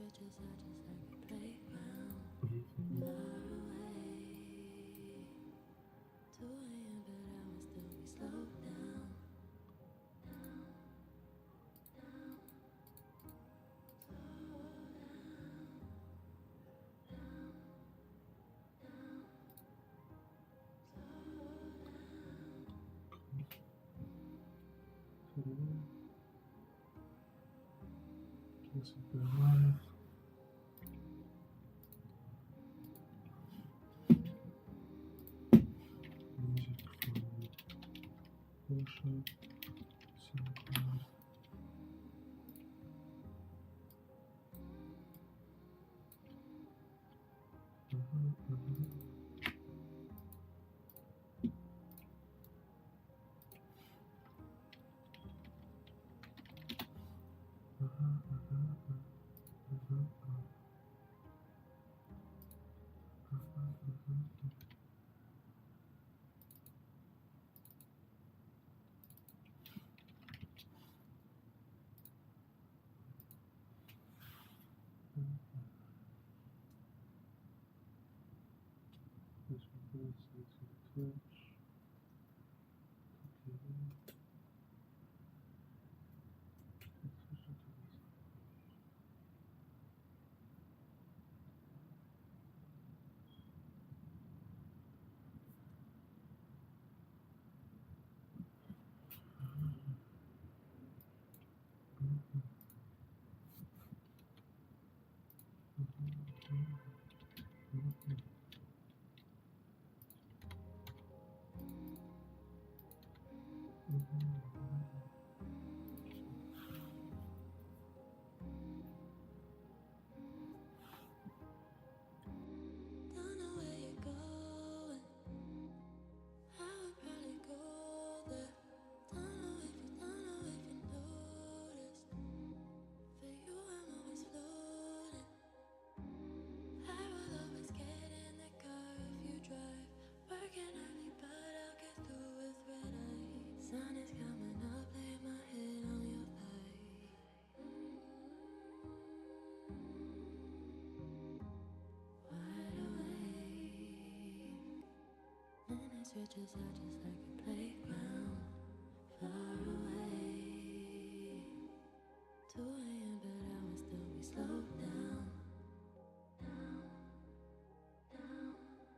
Stretches out just like a playground, far away. 2 a.m. but I will still be slowed down, down, down,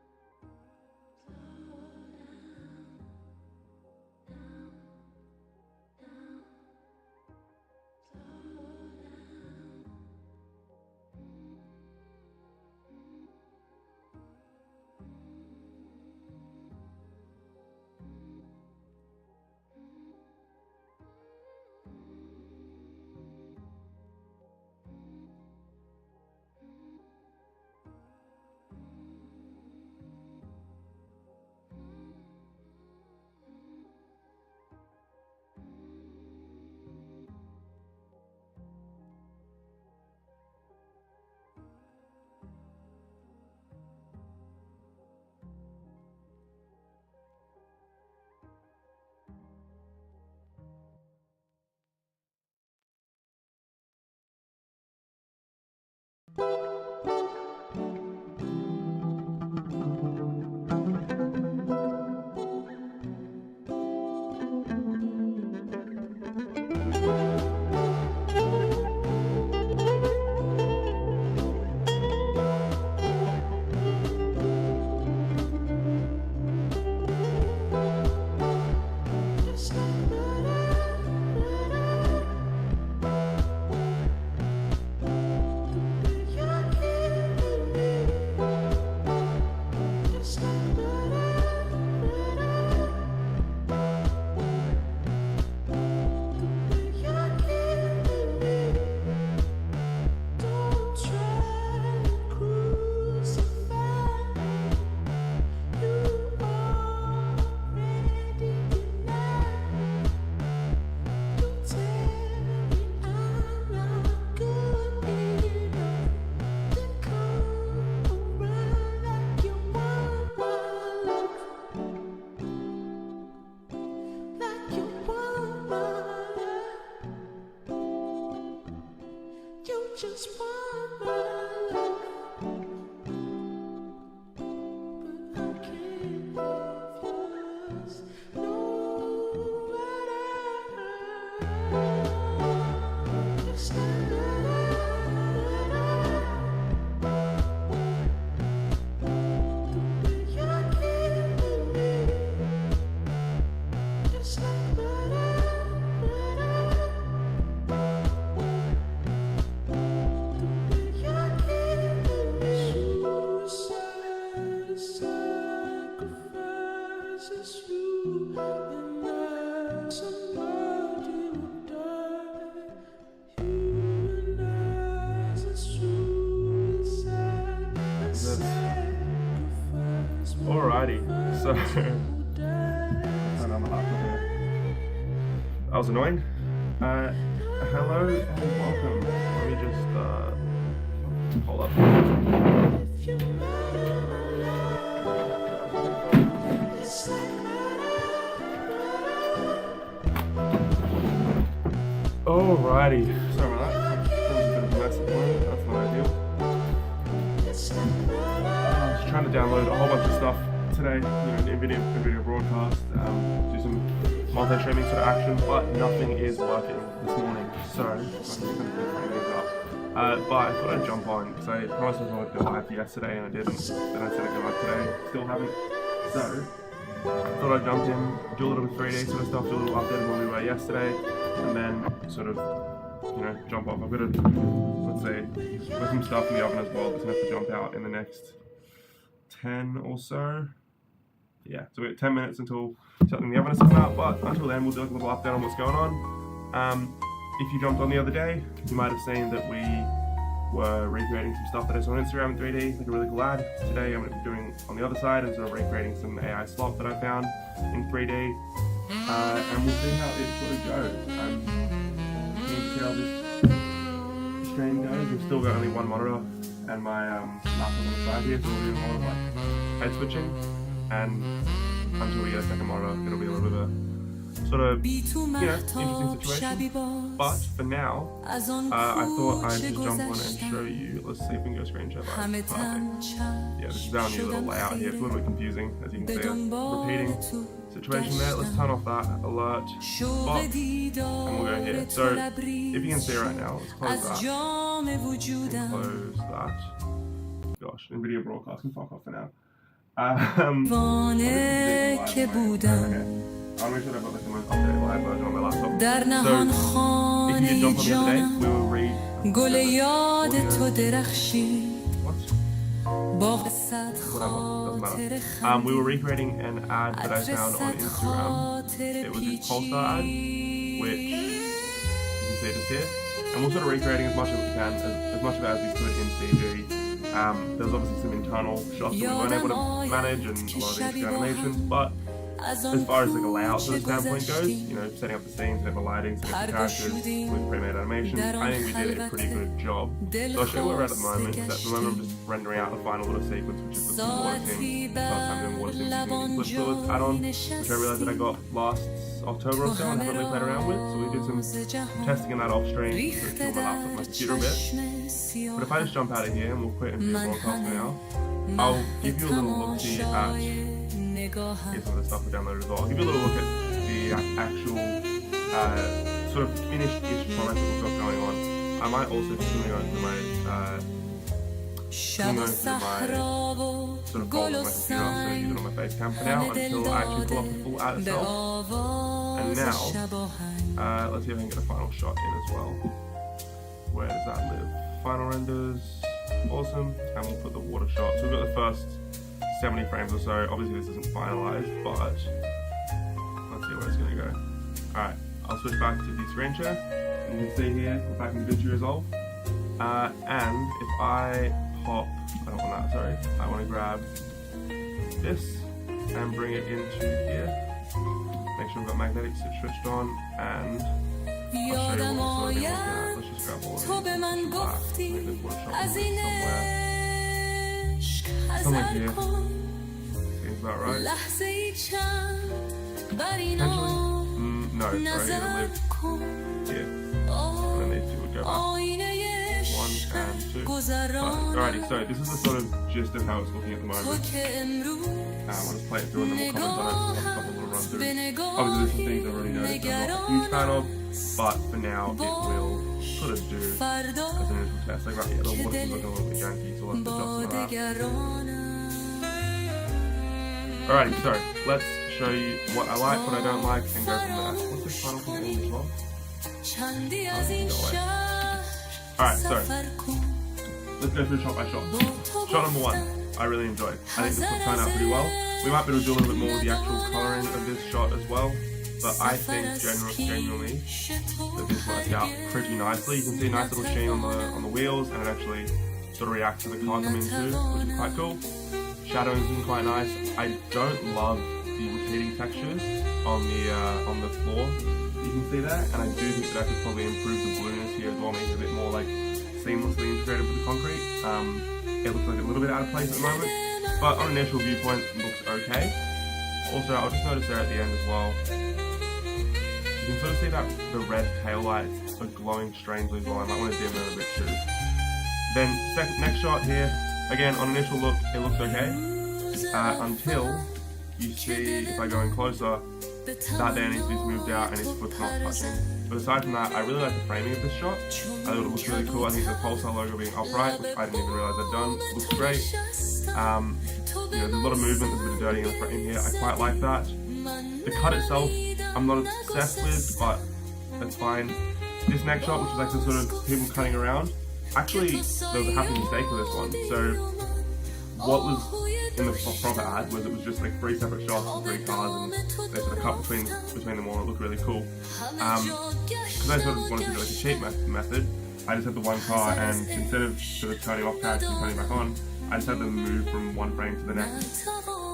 slow down, down, down, slow down. Just one. Alrighty, so that was annoying. Hello and welcome. Let me just hold up. Alrighty, sorry about that. That was a bit of a mess at the moment. That's not ideal. I was trying to download a whole bunch of stuff today, NVIDIA broadcast, do some multi-streaming sort of action, but nothing is working this morning, so I'm just going to bring these up. But I thought I'd jump on, because I promised I was going to go live yesterday and I didn't, then I said I'd go live today, still haven't, so I thought I'd jump in, do a little bit 3D sort of stuff, do a little update of where we were yesterday, and then sort of, jump off. I've got to, let's see, put some stuff in the oven as well that's going to have to jump out in the next 10 or so. Yeah, so we have 10 minutes until something in the oven is coming out, but until then we'll do a little update on what's going on. If you jumped on the other day, you might have seen that we were recreating some stuff that I saw on Instagram in 3D, like a really cool ad. Today I'm going to be doing on the other side and sort of recreating some AI slop that I found in 3D, and we'll see how it sort of goes. Can you see how this stream goes? We've still got only one monitor and my laptop on the side here, so we'll do a lot of like head switching, and until we get a second monitor, it'll be a little bit of a sort of, interesting situation. But for now, I thought I'd just jump on and show you. Let's see if we can go screen share. Perfect. Yeah, this is our new little layout here. It's a little bit confusing, as you can see. Repeating situation there. Let's turn off that alert box, and we'll go here. So if you can see right now, let's close that. And close that. Gosh, NVIDIA broadcast can fuck off for now. Okay. I'll make sure I've got like the most updated live version on my laptop. So, if you did jump on the other day, we will read we were recreating an ad that I found on Instagram. It was this Polestar ad, which you can see just here. And we're sort of recreating as much as we can, as much of it as we could in CG. There's obviously some internal shots that we weren't able to manage and a lot of the animations, but as far as like a layout sort of standpoint goes, setting up the scenes, setting up the lighting, setting up the characters with pre-made animations, I think we did a pretty good job. So I'll show you where we're at the moment, because at the moment I'm just rendering out the final little sequence, which is the water scene. First time doing water scenes using the Clip Fluids add-on, which I realised that I got last October or so and haven't really played around with, so we did some testing in that off stream to kill my laptop, my computer a bit. But if I just jump out of here and we'll quit and do a broadcast now, I'll give you a little look-see at here's some of the stuff we downloaded as well. I'll give you a little look at the actual sort of finished-ish product that we've got going on. I might also swing over to my sort of goal on my computer, so I use it on my face cam for now until I actually pull up the full ad itself. And now, let's see if I can get a final shot in as well. Where does that live? Final renders, awesome, and we'll put the water shot. So we've got the first 70 frames or so. Obviously this isn't finalized, but let's see where it's going to go. Alright, I'll switch back to the screen share. And you can see here, we're back in DaVinci Resolve. And if I pop, I don't want that, sorry. I want to grab this and bring it into here. Make sure we've got magnetic switched on, and I'll show you what we're sort of looking at. Let's just grab all of these. Make this water shot somewhere here. Seems about right. Potentially? No, sorry, it'll live here. And then these two would go up. 1 and 2. Alrighty, so this is the sort of gist of how it's looking at the moment. I'll just play it through and then we'll comment on it. I'll have a couple little run throughs. Obviously there's some things I already know that I'm not a huge fan of, but for now it will sort of do as an initial test. Like right here, the water's looking a little bit janky, so let's adjust some of that. Alrighty, so let's show you what I like, what I don't like, and go from there. What's this final thing in as well? Alright, so let's go through shot by shot. Shot number 1, I really enjoyed. I think this will turn out pretty well. We might be able to do a little bit more with the actual colouring of this shot as well, but I think genuinely that this worked out pretty nicely. You can see a nice little sheen on the wheels, and it actually sort of reacts to the car coming too, which is quite cool. Shadowing's been quite nice. I don't love the repeating textures on the floor. You can see that, and I do think that I could probably improve the blueness here as well, make it a bit more like seamlessly integrated with the concrete. It looks like a little bit out of place at the moment, but on an initial viewpoint, it looks okay. Also, I'll just notice there at the end as well, you can sort of see that the red tail lights are glowing strangely as well. I might want to dim that a bit too. Then next shot here, again on initial look, it looks okay, until you see, if I go in closer, that there needs to be smoothed out and his foot's not touching. But aside from that, I really like the framing of this shot. I thought it looks really cool. I think the Pulsar logo being upright, which I didn't even realise I'd done, looks great. There's a lot of movement, there's a bit of dirtying in the frame here. I quite like that. The cut itself, I'm not obsessed with, but that's fine. This next shot, which is like the sort of people cutting around, actually, there was a happy mistake with this one. So, what was in the proper ad was it was just like 3 separate shots of 3 cars, and they sort of cut between them all. It looked really cool. Because I sort of wanted to do like a cheat method, I just had the one car, and instead of sort of turning off characters and turning back on, I just had them move from one frame to the next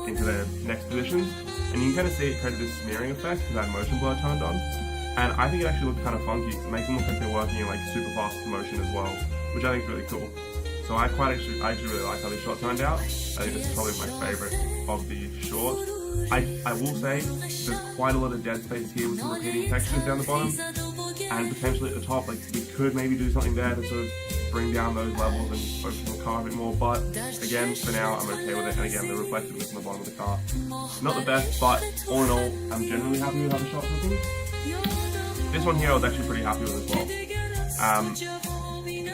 into their next positions. And you can kind of see it created this smearing effect because I had motion blur turned on. And I think it actually looked kind of funky. It makes them look like they're working in like super fast motion as well, which I think is really cool. So I actually really like how this shot turned out. I think this is probably my favourite of the short. I will say there's quite a lot of dead space here with some repeating textures down the bottom, and potentially at the top, like we could maybe do something there to sort of bring down those levels and focus on the car a bit more. But again, for now, I'm okay with it. And again, the reflectiveness on the bottom of the car, not the best, but all in all, I'm generally happy with how the shot's looking. This one here, I was actually pretty happy with as well.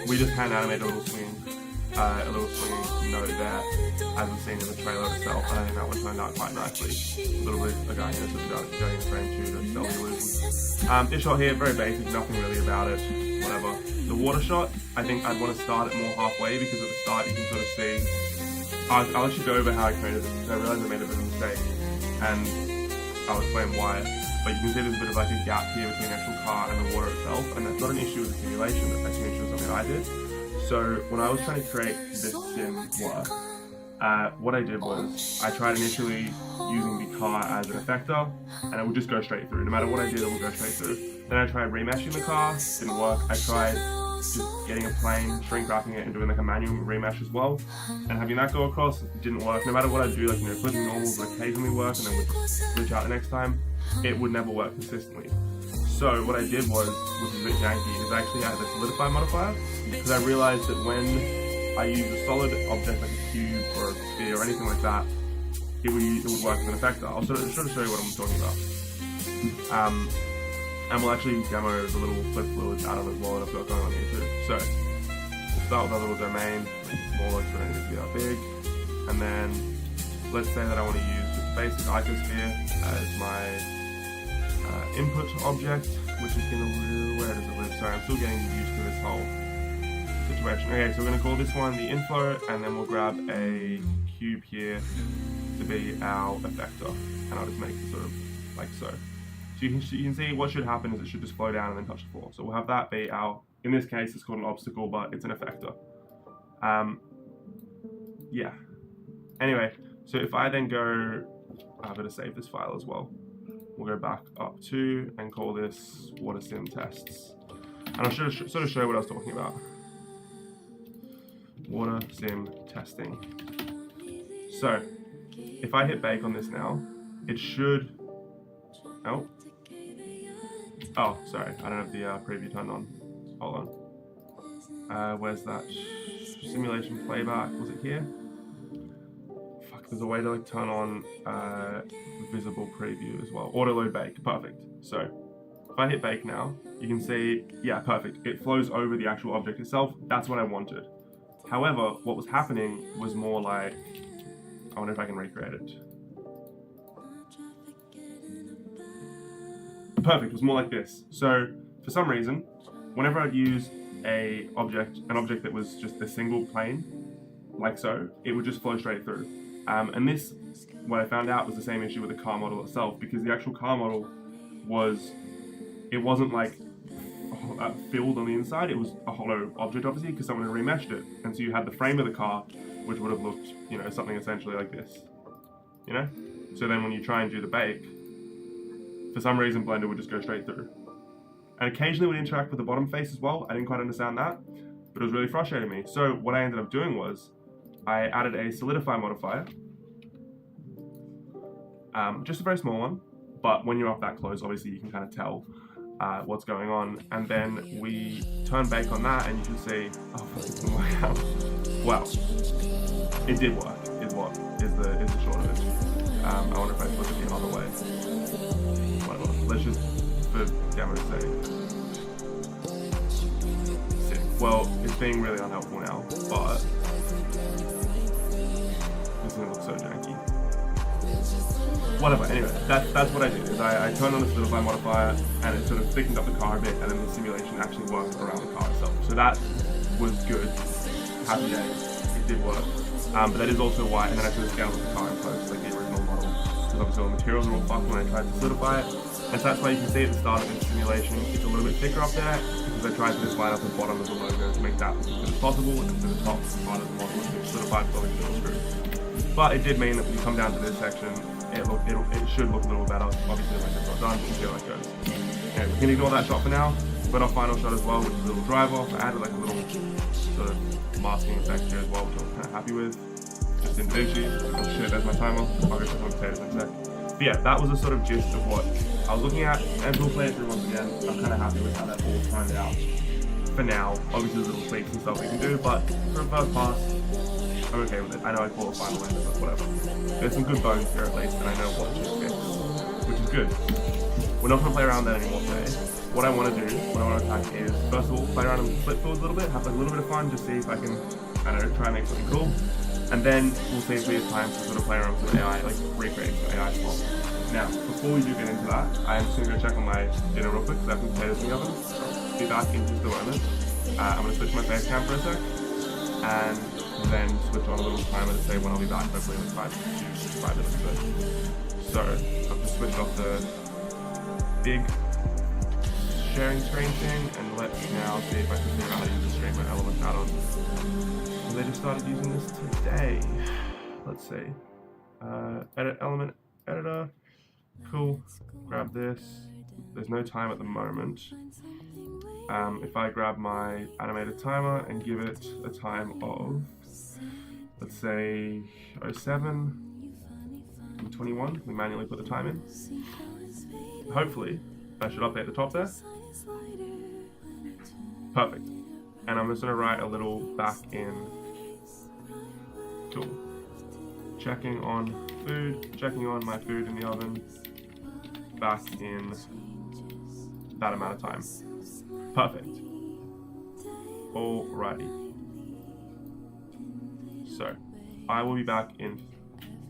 We just hand animated a little swinging note there, as we've seen in the trailer itself, and I think that one turned out quite nicely. A little bit, again, sort of going in frame 2 to sell the illusion. This shot here, very basic, nothing really about it, whatever. The water shot, I think I'd want to start it more halfway, because at the start you can sort of see, I'll actually go over how I created this, because I realised I made a bit of a mistake, and I'll explain why. But you can see there's a bit of like a gap here between the actual car and the water itself, and that's not an issue with the simulation, that's actually an issue with something I did. So when I was trying to create this sim work, what I did was I tried initially using the car as an effector, and it would just go straight through. No matter what I did, it would go straight through. Then I tried remeshing the car, didn't work. I tried just getting a plane, shrink wrapping it, and doing like a manual remesh as well, and having that go across, it didn't work. No matter what I do, like flipping normals would occasionally work, and then would glitch out the next time. It would never work consistently. So what I did was, which is a bit janky, is I actually added a solidify modifier, because I realized that when I use a solid object like a cube or a sphere or anything like that, it would work as an effector. I'll sort of show you what I'm talking about. And we'll actually demo the little flip fluids add-on as well that I've got going on here too. So, we'll start with our little domain, smaller, so it doesn't need to be that big. And then, let's say that I want to use just basic icosphere as my input object, which is going to live, where does it live? Sorry, I'm still getting used to this whole situation. Okay, so we're going to call this one the inflow, and then we'll grab a cube here to be our effector, and I'll just make it sort of like so. So you can see what should happen is it should just flow down and then touch the floor. So we'll have that be our, in this case it's called an obstacle, but it's an effector. Yeah. Anyway, so if I then go, I better save this file as well. We'll go back up to and call this water sim tests. And I'll sort of show you what I was talking about. Water sim testing. So if I hit bake on this now, it should, oh, sorry, I don't have the preview turned on. Hold on. Where's that? Simulation playback, was it here? Fuck, there's a way to like turn on visible preview as well. Auto load bake, perfect. So if I hit bake now, you can see, yeah, perfect. It flows over the actual object itself. That's what I wanted. However, what was happening was more like, I wonder if I can recreate it. perfect, it was more like this. So for some reason, whenever I'd use an object that was just a single plane, like so, it would just flow straight through. And this, what I found out, was the same issue with the car model itself, because the actual car model wasn't like filled on the inside, it was a hollow object, obviously, because someone had remeshed it. And so you had the frame of the car, which would have looked, something essentially like this, So then when you try and do the bake, for some reason Blender would just go straight through. And occasionally would interact with the bottom face as well. I didn't quite understand that, but it was really frustrating me. So what I ended up doing was, I added a solidify modifier, just a very small one, but when you're up that close, obviously you can kind of tell what's going on. And then we turn bake on that, and you can see, oh, it didn't work out. Well, it did work, is the short of it. I wonder if I flip it the other way. Whatever. Let's just, for demo's sake. Well, it's being really unhelpful now, but this is gonna look so janky. Whatever, anyway, that's what I did, is I turned on the solidify modifier, and it sort of thickened up the car a bit, and then the simulation actually worked around the car itself. So that was good. Happy days, it did work. But that is also why, and then I sort of scaled up the car in post, like the original model, because obviously all the materials are all fucked when I tried to solidify it. And so that's why you can see at the start of this simulation, it's a little bit thicker up there, because I tried to just line up the bottom of the logo to make that look as good as possible, and to the top part of the model is solidified with all these little screws. But it did mean that when you come down to this section, it should look a little better. Obviously, like it's not done, but we'll see how that goes. Anyway, we can ignore that shot for now. We've got our final shot as well, which is a little drive off. I added like a little sort of masking effect here as well, which I'm kind of happy with. Just in Vinci. Oh shit, there's my timer. I'll go check my potatoes in a sec. But yeah, that was the sort of gist of what I was looking at, and we'll play it through once again. I'm kind of happy with how that all turned out. For now, obviously there's little tweaks and stuff we can do, but for a first pass, I'm okay with it. I know I call it final render, but whatever. There's some good bones here at least, and I know what to fix, which is good. We're not going to play around that anymore today. What I want to do, what I want to attack is, first of all, play around with flip fields a little bit, have like a little bit of fun, just see if I can, I don't know, try and make something cool. And then we'll see if we have time to sort of play around with some AI, like recreating some AI swap. Now, before we do get into that, I'm just going to go check on my dinner real quick, because I have some potatoes in the oven. So I'll be back in just a moment. I'm going to switch my face cam for a sec, and then switch on a little timer to say when I'll be back, hopefully in 5 minutes or so. So, I've just switched off the big sharing screen thing, and let's now see if I can figure out how to use the Streamer Element add-on. And they just started using this today. Let's see. Edit element editor. Cool. Grab this. There's no time at the moment. If I grab my animated timer and give it a time of, let's say 07 and 21, we manually put the time in. Hopefully, I should update the top there. Perfect. And I'm just going to write a little back in. Cool. Checking on food, checking on my food in the oven, back in that amount of time. Perfect. Alrighty. So, I will be back in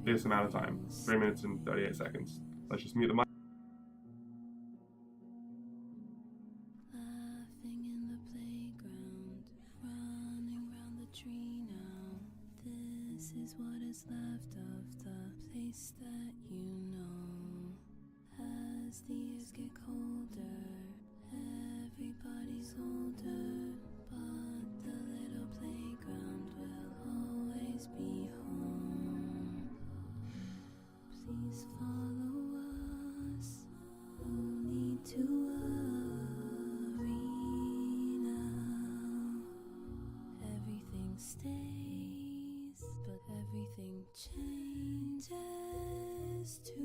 this amount of time, 3 minutes and 38 seconds. Let's just mute the mic. Laughing in the playground, running round the tree now. This is what is left of the place that you know. As the years get colder, everybody's older, but the little playground will always be home. Please follow us, no need to worry now. Everything stays, but everything changes too.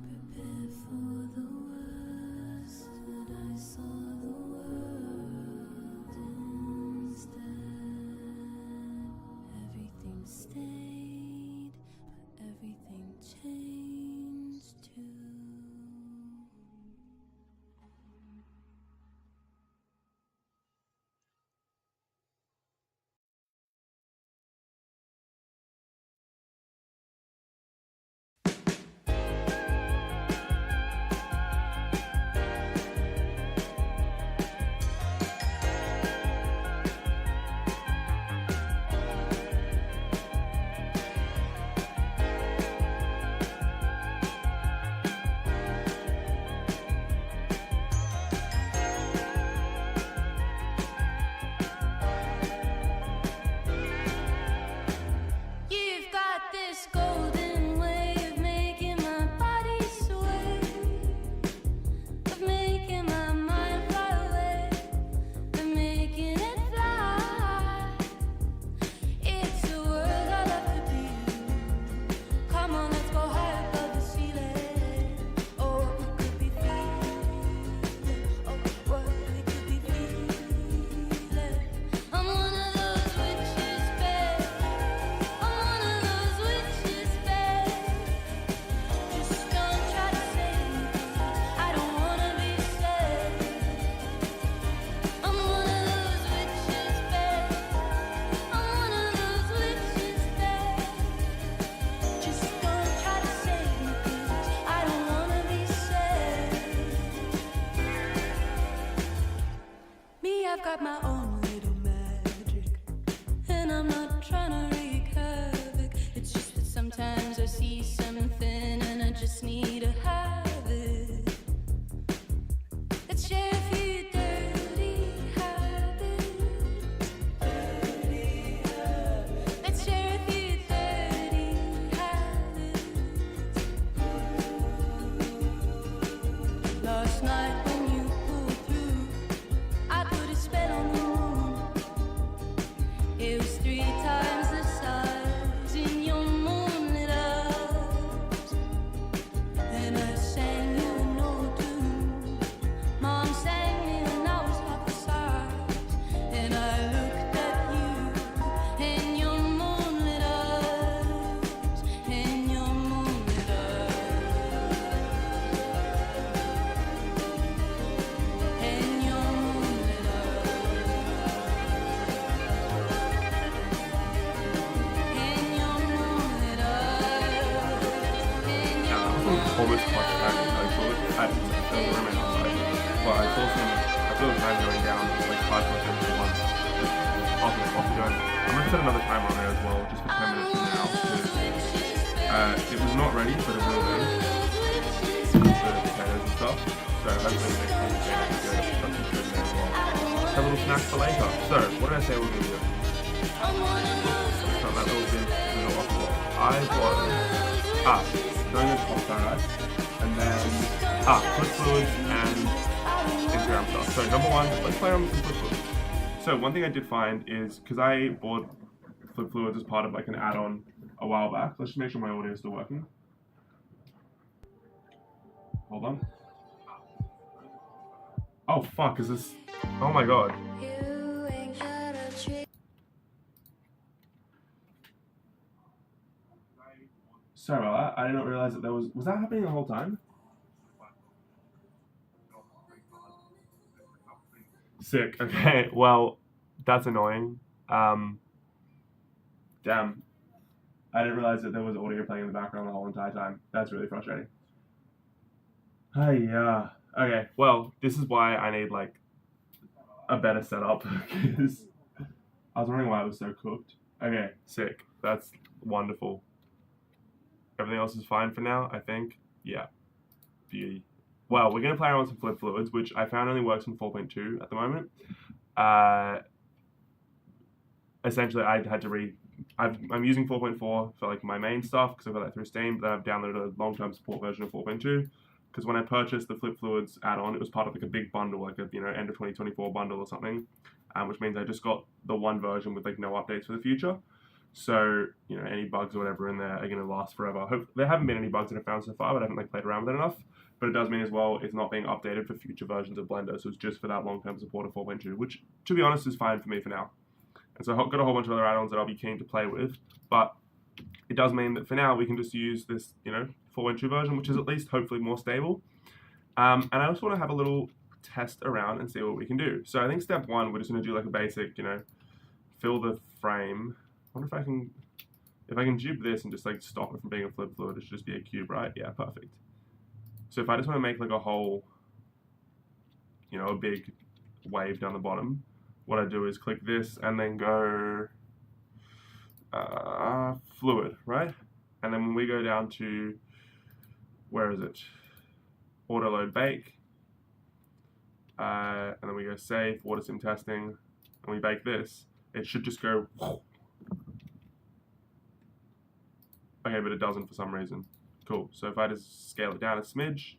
Prepare for the worst, but I saw the world instead. Everything stayed, but everything changed too. Sometimes I see something and I just need to have it. Let's share a few dirty habits. Let's share a few dirty habits. Last night when you pulled through, I put a spell on the moon. It was 3 times the size in your moonlit eyes. And I sang you a no tune. Mom sang me when I was half the size. And I looked at you in your moonlit eyes. In your moonlit eyes. In your moonlit eyes. In your moonlit eyes. In Yeah, that was almost quite exciting. I saw it at the roommate outside. But I saw the time going down like 5 seconds to 1. Just off going. I'm gonna set another timer on there as well, just for 10 minutes from now. Because it was not ready, but it will be. The potatoes and stuff. So hopefully the next time we get good, stuff is good there as well. Have a little snack for later. So, what did I say we're gonna do? Not that little bit, little off the wall. I was going to pop that, and then flip fluids and Instagram stuff. So number 1, let's play around with some flip fluids. So one thing I did find is, because I bought flip fluids as part of like an add-on a while back. Let's just make sure my audio is still working. Hold on. Oh fuck, is this? Oh my god. Sorry about that. I did not realize that was that happening the whole time? Sick. Okay. Well, that's annoying. Damn. I didn't realize that there was audio playing in the background the whole entire time. That's really frustrating. Yeah. Okay. Well, this is why I need like a better setup because I was wondering why it was so cooked. Okay. Sick. That's wonderful. Everything else is fine for now, I think. Yeah. Beauty. Well, we're going to play around with some flip fluids, which I found only works in 4.2 at the moment. Essentially, I had to I'm using 4.4 for like my main stuff because I got that through Steam, but then I've downloaded a long-term support version of 4.2 because when I purchased the flip fluids add-on, it was part of like a big bundle, like a end of 2024 bundle or something, which means I just got the one version with like no updates for the future. So, any bugs or whatever in there are going to last forever. There haven't been any bugs that I've found so far, but I haven't like played around with it enough. But it does mean as well it's not being updated for future versions of Blender, so it's just for that long-term support of 4.2, which, to be honest, is fine for me for now. And so I've got a whole bunch of other add-ons that I'll be keen to play with, but it does mean that for now we can just use this, 4.2 version, which is at least hopefully more stable. And I also want to have a little test around and see what we can do. So I think step 1, we're just going to do like a basic, fill the frame. I wonder if I can dupe this and just like stop it from being a flip fluid, it should just be a cube, right? Yeah, perfect. So if I just want to make like a whole, a big wave down the bottom, what I do is click this and then go fluid, right? And then when we go down to, where is it? Auto load bake. And then we go save, water sim testing, and we bake this, it should just go. Okay, but it doesn't for some reason. Cool. So if I just scale it down a smidge,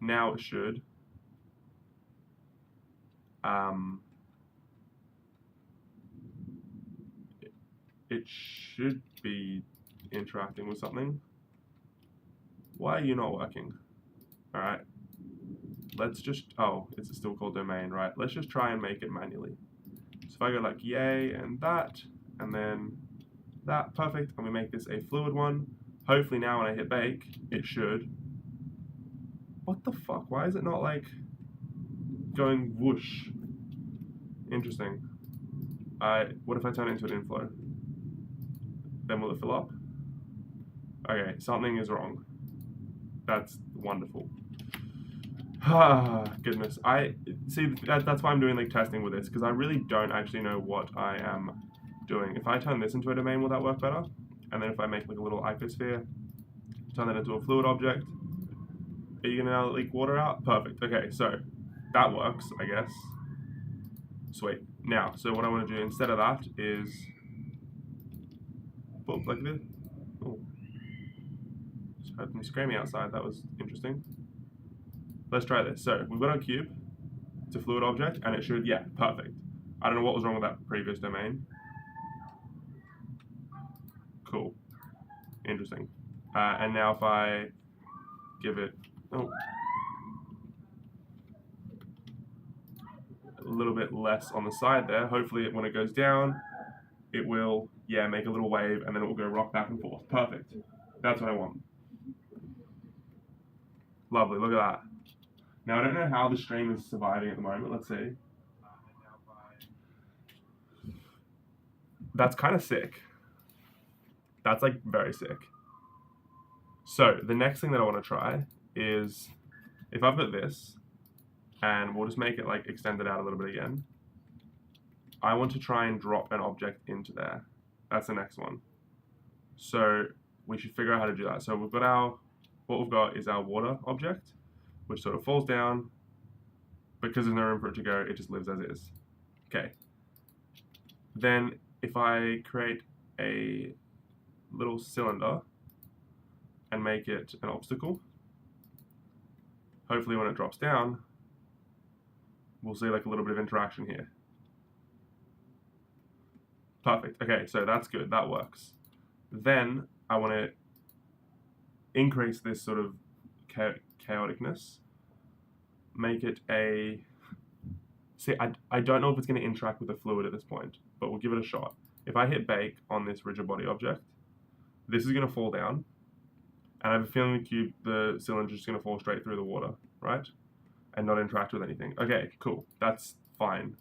now it should. It should be interacting with something. Why are you not working? All right. Let's just, it's still called domain, right? Let's just try and make it manually. So if I go like yay and then that, perfect, and we make this a fluid one. Hopefully now when I hit bake, it should. What the fuck? Why is it not like going whoosh? Interesting. What if I turn it into an inflow? Then will it fill up? Okay, something is wrong. That's wonderful. Ah, goodness. That's why I'm doing like testing with this, because I really don't actually know what I am doing. If I turn this into a domain, will that work better? and then if I make like a little icosphere, turn that into a fluid object, are you gonna now leak water out? Perfect. Okay, so that works, I guess. Sweet. Now, so what I want to do instead of that is, boom, like this. Oh, just heard them screaming outside. That was interesting. Let's try this. So we've got our cube. It's a fluid object, and it should, yeah, perfect. I don't know what was wrong with that previous domain. Cool. Interesting. And now if I give it, oh, a little bit less on the side there, hopefully when it goes down, it will, yeah, make a little wave, and then it will go rock back and forth. Perfect. That's what I want. Lovely, look at that. Now I don't know how the stream is surviving at the moment. Let's see. That's kind of sick. That's like very sick. So the next thing that I want to try is if I've got this, and we'll just make it like extend it out a little bit again. I want to try and drop an object into there. That's the next one. So we should figure out how to do that. So we've got what we've got is our water object, which sort of falls down. Because there's no room for it to go, it just lives as is. Okay. Then if I create a little cylinder and make it an obstacle, hopefully when it drops down, we'll see like a little bit of interaction here. Perfect. Okay, so that's good. That works. Then I want to increase this sort of chaoticness. Make it a... See, I don't know if it's going to interact with the fluid at this point, but we'll give it a shot. If I hit bake on this rigid body object, this is going to fall down. And I have a feeling the cylinder is just going to fall straight through the water, right? And not interact with anything. Okay, cool. That's fine.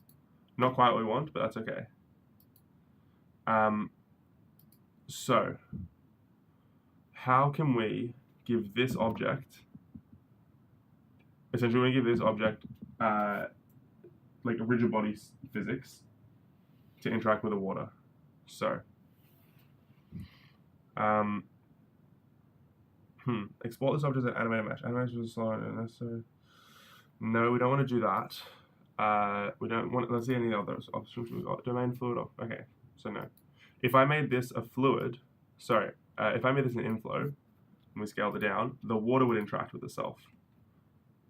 Not quite what we want, but that's okay. So, how can we give this object, essentially we give this object like a rigid body physics to interact with the water. So, export this object as an animated mesh. Animation is slow and necessary. No, we don't want to do that. We don't want, let's see any other options we've got. Domain fluid, okay, so no. If I made this a fluid, if I made this an inflow, and we scaled it down, the water would interact with itself.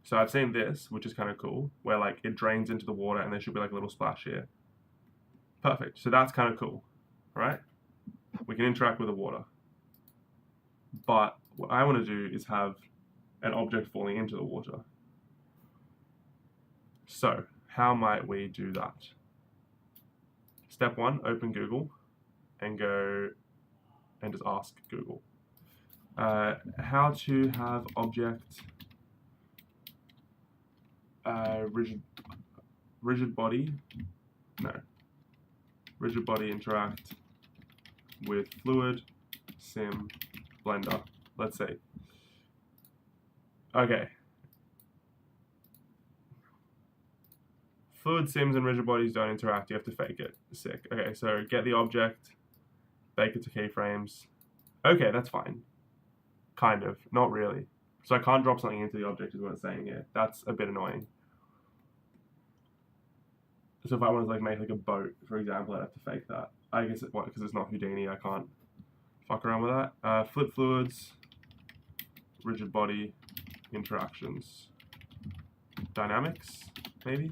So I've seen this, which is kind of cool, where like it drains into the water and there should be like a little splash here. Perfect, so that's kind of cool, right? We can interact with the water. But what I want to do is have an object falling into the water. So, how might we do that? Step 1, open Google and go and just ask Google. How to have object rigid body interact with fluid sim blender. Let's see. Okay. Fluid sims and rigid bodies don't interact. You have to fake it. Sick. Okay, so get the object, bake it to keyframes. Okay, that's fine. Kind of. Not really. So I can't drop something into the object is what it's saying here. That's a bit annoying. So if I wanted to like make like a boat, for example, I'd have to fake that. I guess because it's not Houdini, I can't fuck around with that. Flip fluids, rigid body interactions, dynamics, maybe.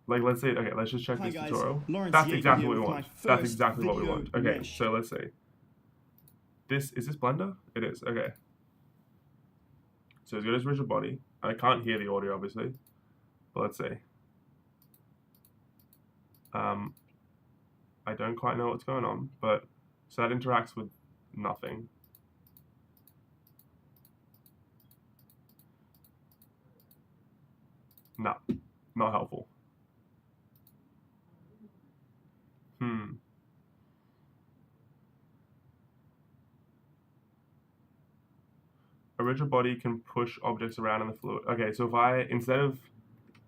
Like, let's say, okay, let's just check this tutorial. That's exactly what we want. That's exactly what we want. Okay, so let's see. Is this Blender? It is, okay. So it's got his rigid body. I can't hear the audio, obviously. But let's see. I don't quite know what's going on, but so that interacts with nothing. No, not helpful. A rigid body can push objects around in the fluid. Okay, so if I, instead of,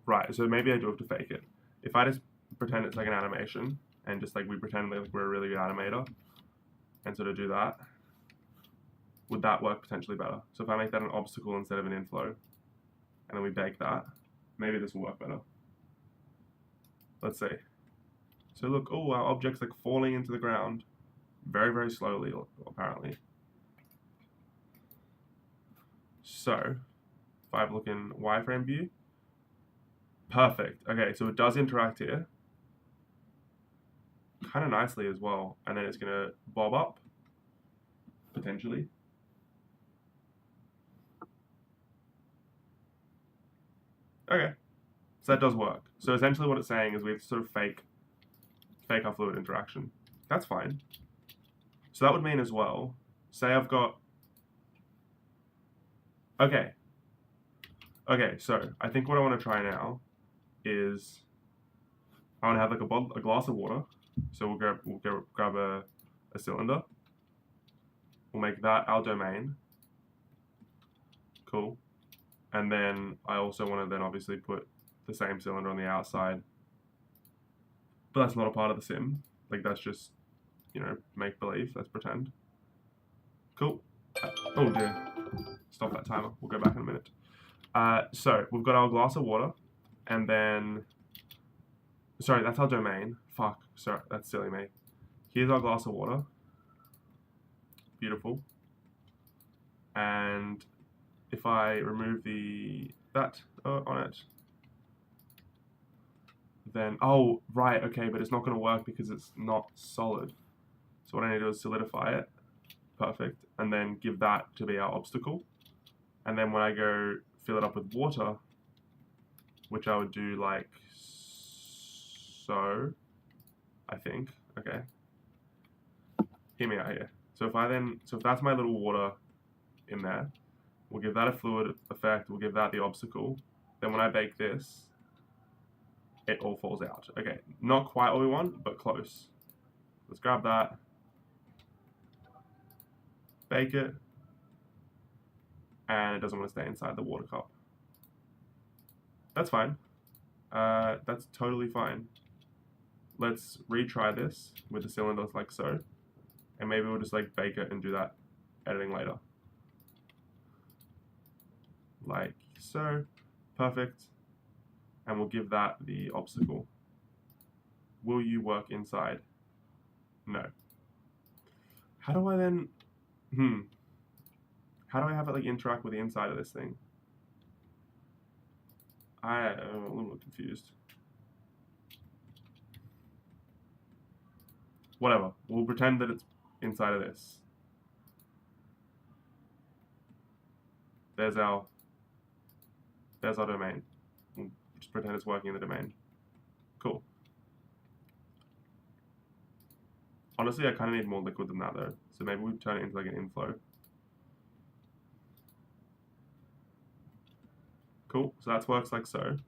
right, so maybe I do have to fake it. If I just pretend it's like an animation and just like we pretend like we're a really good animator and sort of do that, would that work potentially better? So if I make that an obstacle instead of an inflow, and then we bake that, maybe this will work better. Let's see. So look, oh, our object's like falling into the ground very, very slowly, apparently. So if I look in wireframe view, perfect. Okay, so it does interact here kind of nicely as well, and then it's gonna bob up potentially. Okay, so that does work. So essentially what it's saying is we have to sort of fake our fluid interaction. That's fine. So that would mean as well, say I've got, okay, so I think what I want to try now is I want to have like a glass of water. So we'll grab a cylinder. We'll make that our domain. Cool. And then I also want to then obviously put the same cylinder on the outside. But that's not a part of the sim. Like that's just, you know, make believe. Let's pretend. Cool. Oh dear. Stop that timer. We'll go back in a minute. So we've got our glass of water, and then, sorry, that's our domain. Fuck, sorry, that's silly me. Here's our glass of water. Beautiful. And if I remove that on it, then, oh, right, okay, but it's not going to work because it's not solid. So what I need to do is solidify it. Perfect. And then give that to be our obstacle. And then when I go fill it up with water, which I would do like so, I think. Okay. Hear me out here. So if that's my little water in there, we'll give that a fluid effect, we'll give that the obstacle. Then when I bake this, it all falls out. Okay, not quite what we want, but close. Let's grab that, bake it, and it doesn't want to stay inside the water cup. That's fine. That's totally fine. Let's retry this with the cylinders like so, and maybe we'll just like bake it and do that editing later. Like so, perfect. And we'll give that the obstacle. Will you work inside? No. How do I then, how do I have it like interact with the inside of this thing? I'm a little bit confused. Whatever, we'll pretend that it's inside of this. There's our domain. We'll just pretend it's working in the domain. Cool. Honestly, I kind of need more liquid than that though. So maybe we turn it into like an inflow. Cool, so that works like so. And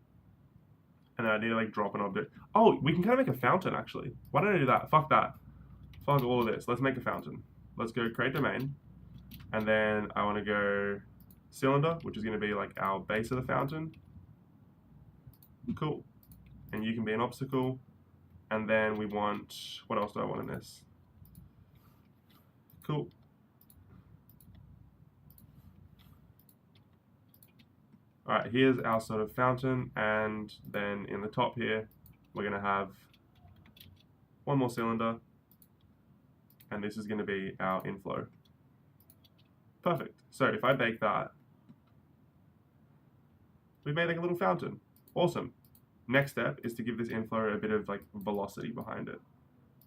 then I need to like drop an object. Oh, we can kind of make a fountain actually. Why don't I do that? Fuck that. Fuck all of this. Let's make a fountain. Let's go create domain. And then I want to go cylinder, which is going to be like our base of the fountain. Cool. And you can be an obstacle. And then we want, what else do I want in this? Cool. All right, here's our sort of fountain. And then in the top here, we're going to have one more cylinder. And this is going to be our inflow. Perfect. So if I bake that, we've made like a little fountain. Awesome. Next step is to give this inflow a bit of like velocity behind it.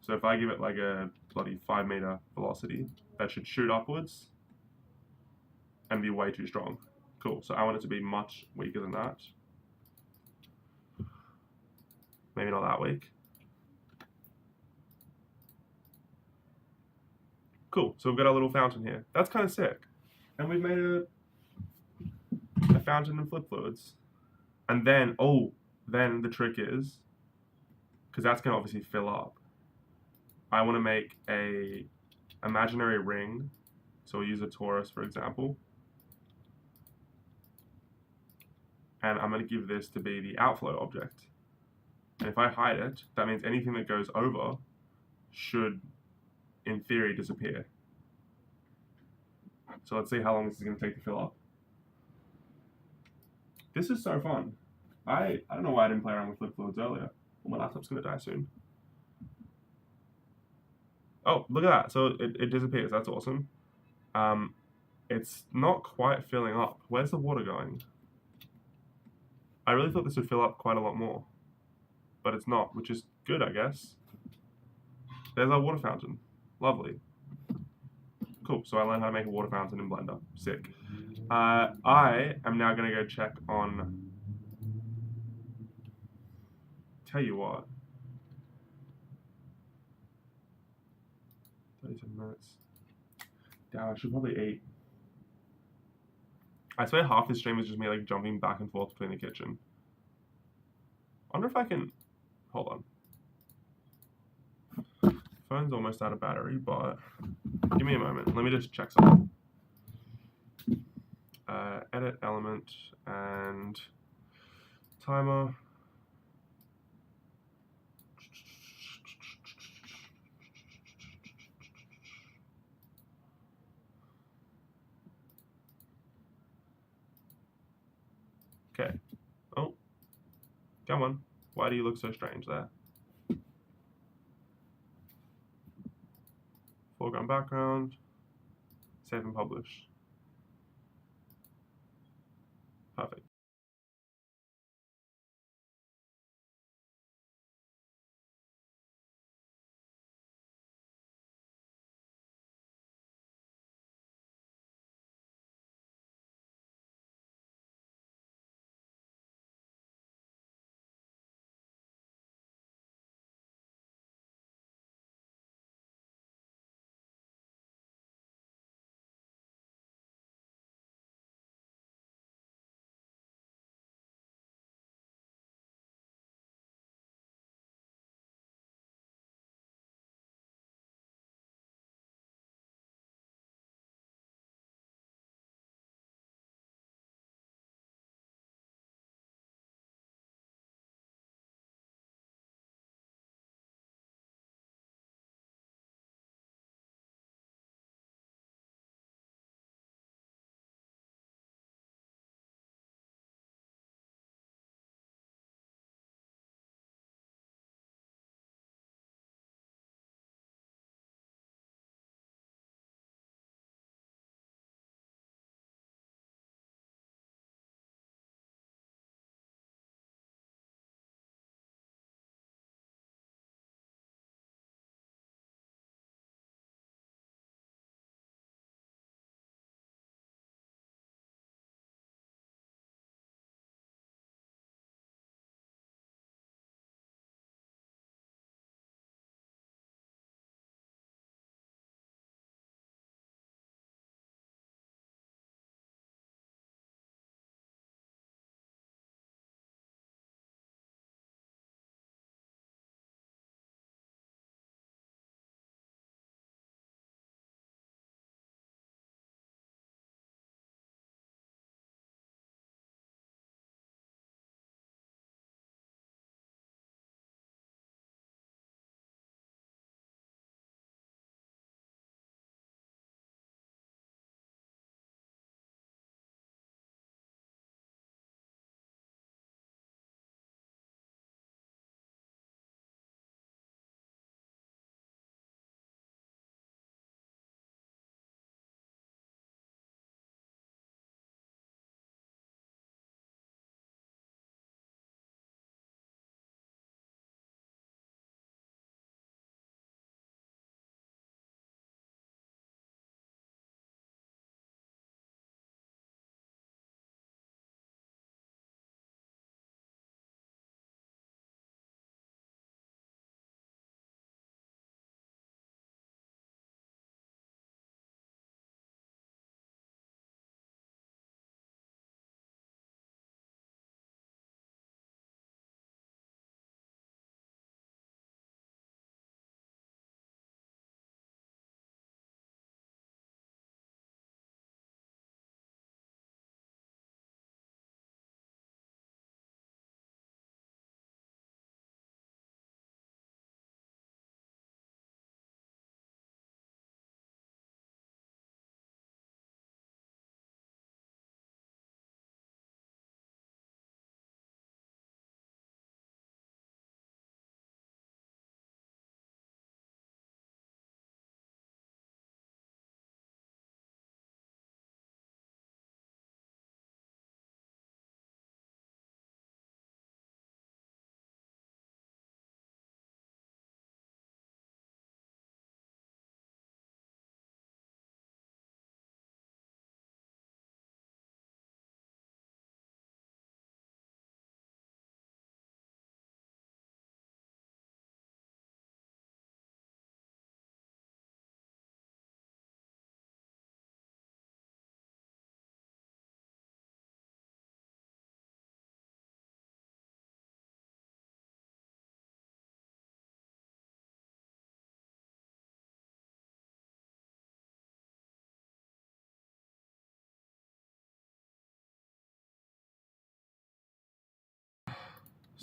So if I give it like a bloody 5 meter velocity, that should shoot upwards and be way too strong. Cool. So I want it to be much weaker than that. Maybe not that weak. Cool, so we've got our little fountain here. That's kind of sick. And we've made a fountain and flip fluids. And then, then the trick is, because that's going to obviously fill up, I want to make a imaginary ring. So we'll use a torus, for example. And I'm going to give this to be the outflow object. And if I hide it, that means anything that goes over should, in theory, disappear. So let's see how long this is going to take to fill up. This is so fun. I don't know why I didn't play around with flip fluids earlier. Well, my laptop's going to die soon. Oh, look at that. So it disappears. That's awesome. It's not quite filling up. Where's the water going? I really thought this would fill up quite a lot more. But it's not, which is good, I guess. There's our water fountain. Lovely. Cool. So I learned how to make a water fountain in Blender. Sick. I am now going to go check on... Tell you what. 37 minutes. Damn, I should probably eat. I swear half this stream is just me like jumping back and forth between the kitchen. I wonder if I can... Hold on. Phone's almost out of battery, but... Give me a moment. Let me just check something. Edit element and... Timer. Okay. Oh. Come on. Why do you look so strange there? Foreground, background. Save and publish. Perfect.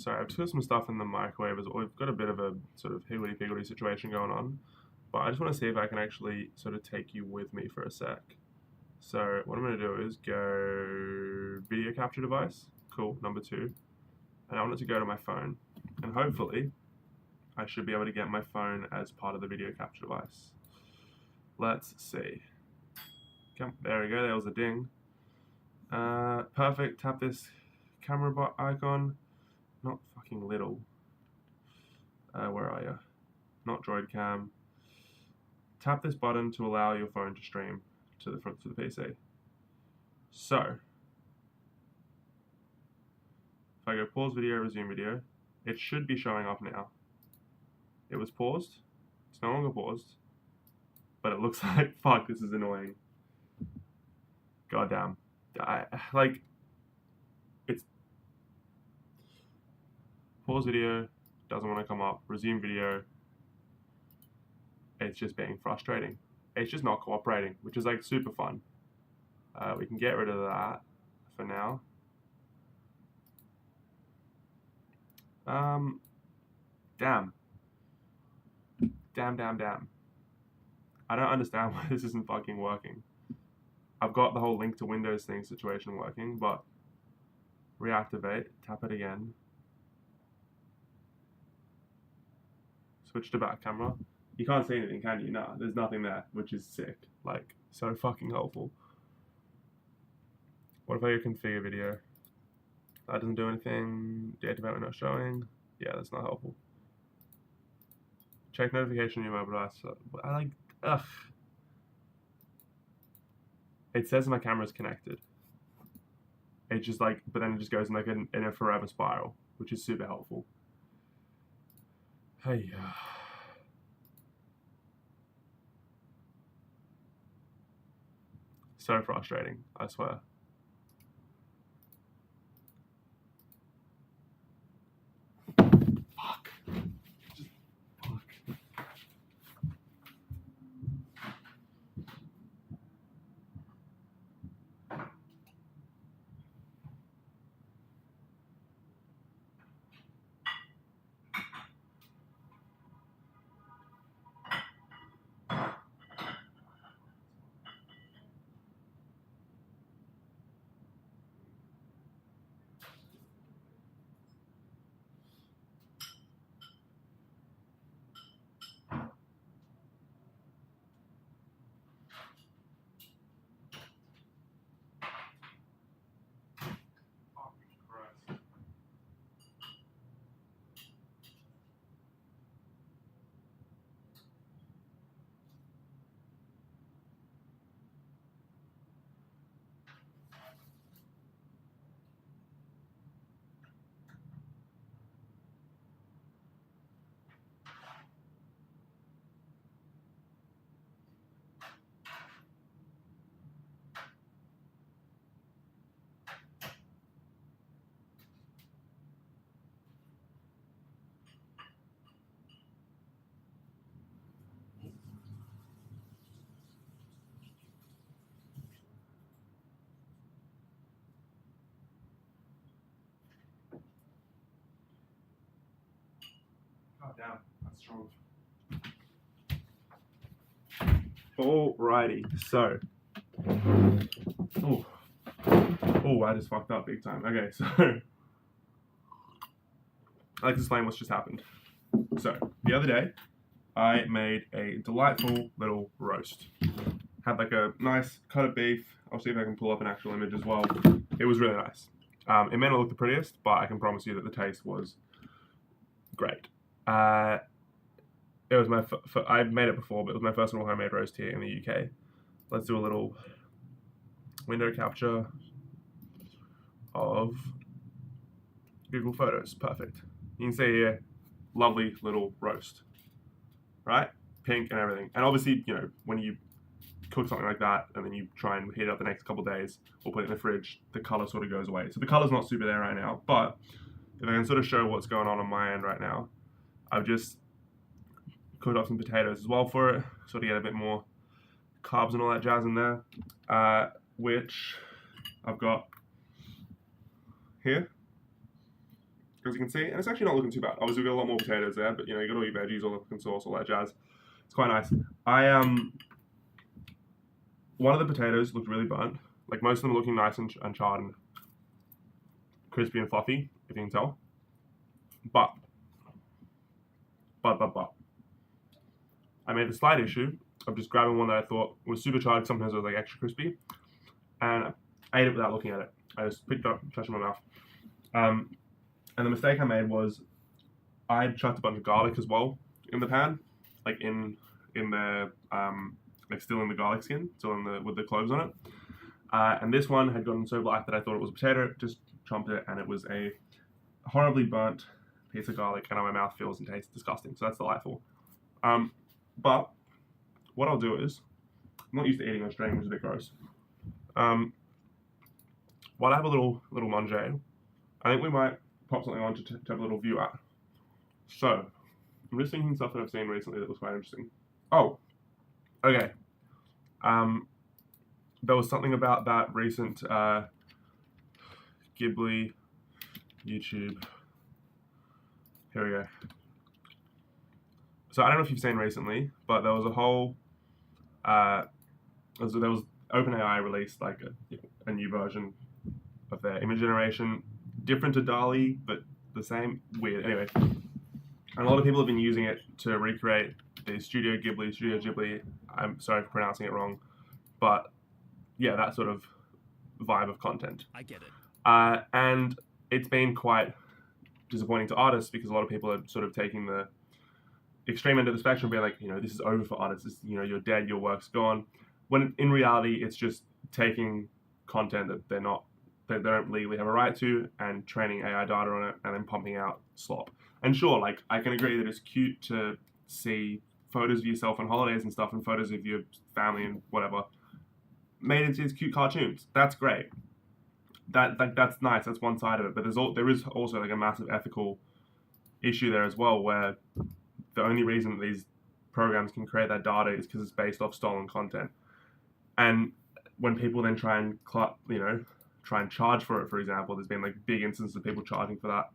Sorry, I've just got some stuff in the microwave as well. We've got a bit of a sort of higgledy-piggledy situation going on. But I just want to see if I can actually sort of take you with me for a sec. So what I'm going to do is go video capture device. Cool, number 2. And I want it to go to my phone. And hopefully, I should be able to get my phone as part of the video capture device. Let's see. Come, there we go, there was a ding. Perfect, tap this camera icon. Not fucking little. Where are you? Not Droid Cam. Tap this button to allow your phone to stream to the PC. So, if I go pause video, resume video, it should be showing up now. It was paused. It's no longer paused. But it looks like, fuck, this is annoying. Goddamn. It's pause video, doesn't want to come up, resume video. It's just being frustrating. It's just not cooperating, which is like super fun. We can get rid of that for now. Damn. I don't understand why this isn't fucking working. I've got the whole link to Windows thing situation working, but reactivate, tap it again. Switch to back camera. You can't see anything, can you? Nah, there's nothing there, which is sick. Like, so fucking helpful. What if I go configure video? That doesn't do anything. Deactivate when not showing. Yeah, that's not helpful. Check notification on your mobile device. Ugh. It says my camera's connected. It just like, but then it just goes in like in a forever spiral, which is super helpful. Hey. So frustrating, I swear. Fuck. Just fuck. God damn, that's strong. Alrighty, so. Oh, I just fucked up big time. Okay, so. I'd like to explain what's just happened. So, the other day, I made a delightful little roast. Had like a nice cut of beef. I'll see if I can pull up an actual image as well. It was really nice. It may not look the prettiest, but I can promise you that the taste was great. It was my I've made it before, but it was my first little homemade roast here in the UK. Let's do a little window capture of Google Photos. Perfect. You can see here, lovely little roast, right? Pink and everything. And obviously, you know, when you cook something like that and then you try and heat it up the next couple of days or put it in the fridge, the color sort of goes away. So the color's not super there right now, but if I can sort of show what's going on my end right now, I've just cooked up some potatoes as well for it, sort of get a bit more carbs and all that jazz in there, which I've got here. as you can see, and it's actually not looking too bad. Obviously, we've got a lot more potatoes there, but you know, you got all your veggies, all the cooking sauce, all that jazz. It's quite nice. One of the potatoes looked really burnt. Like most of them are looking nice and charred and crispy and fluffy, if you can tell. But, I made the slight issue of just grabbing one that I thought was super charred. Sometimes it was like extra crispy, and I ate it without looking at it. I just picked it up, touched it in my mouth. And the mistake I made was I chucked a bunch of garlic as well in the pan, like in the like still in the garlic skin, still with the cloves on it. And this one had gotten so black that I thought it was a potato. Just chomped it, and it was a horribly burnt piece of garlic, and now my mouth feels and tastes disgusting. So that's delightful. But what I'll do is, I'm not used to eating on string, which is a bit gross. While I have a little manger, I think we might pop something on to have a little view at. So, I'm just thinking stuff that I've seen recently that was quite interesting. Oh, okay. There was something about that recent Ghibli YouTube. Here we go. So I don't know if you've seen recently, but there was a whole, there was OpenAI released like a new version of their image generation, different to DALL-E, but the same. Weird. Anyway, and a lot of people have been using it to recreate the Studio Ghibli. I'm sorry for pronouncing it wrong, but yeah, that sort of vibe of content. I get it. And it's been quite disappointing to artists because a lot of people are sort of taking the extreme end of the spectrum, being like, you know, this is over for artists. This, you know, you're dead, your work's gone. When in reality, it's just taking content that they don't legally have a right to and training AI data on it and then pumping out slop. And sure, like I can agree that it's cute to see photos of yourself on holidays and stuff and photos of your family and whatever made into these cute cartoons. That's great. That's nice. That's one side of it. But there is also like a massive ethical issue there as well, where the only reason that these programs can create that data is because it's based off stolen content. And when people then try and charge for it, for example, there's been like big instances of people charging for that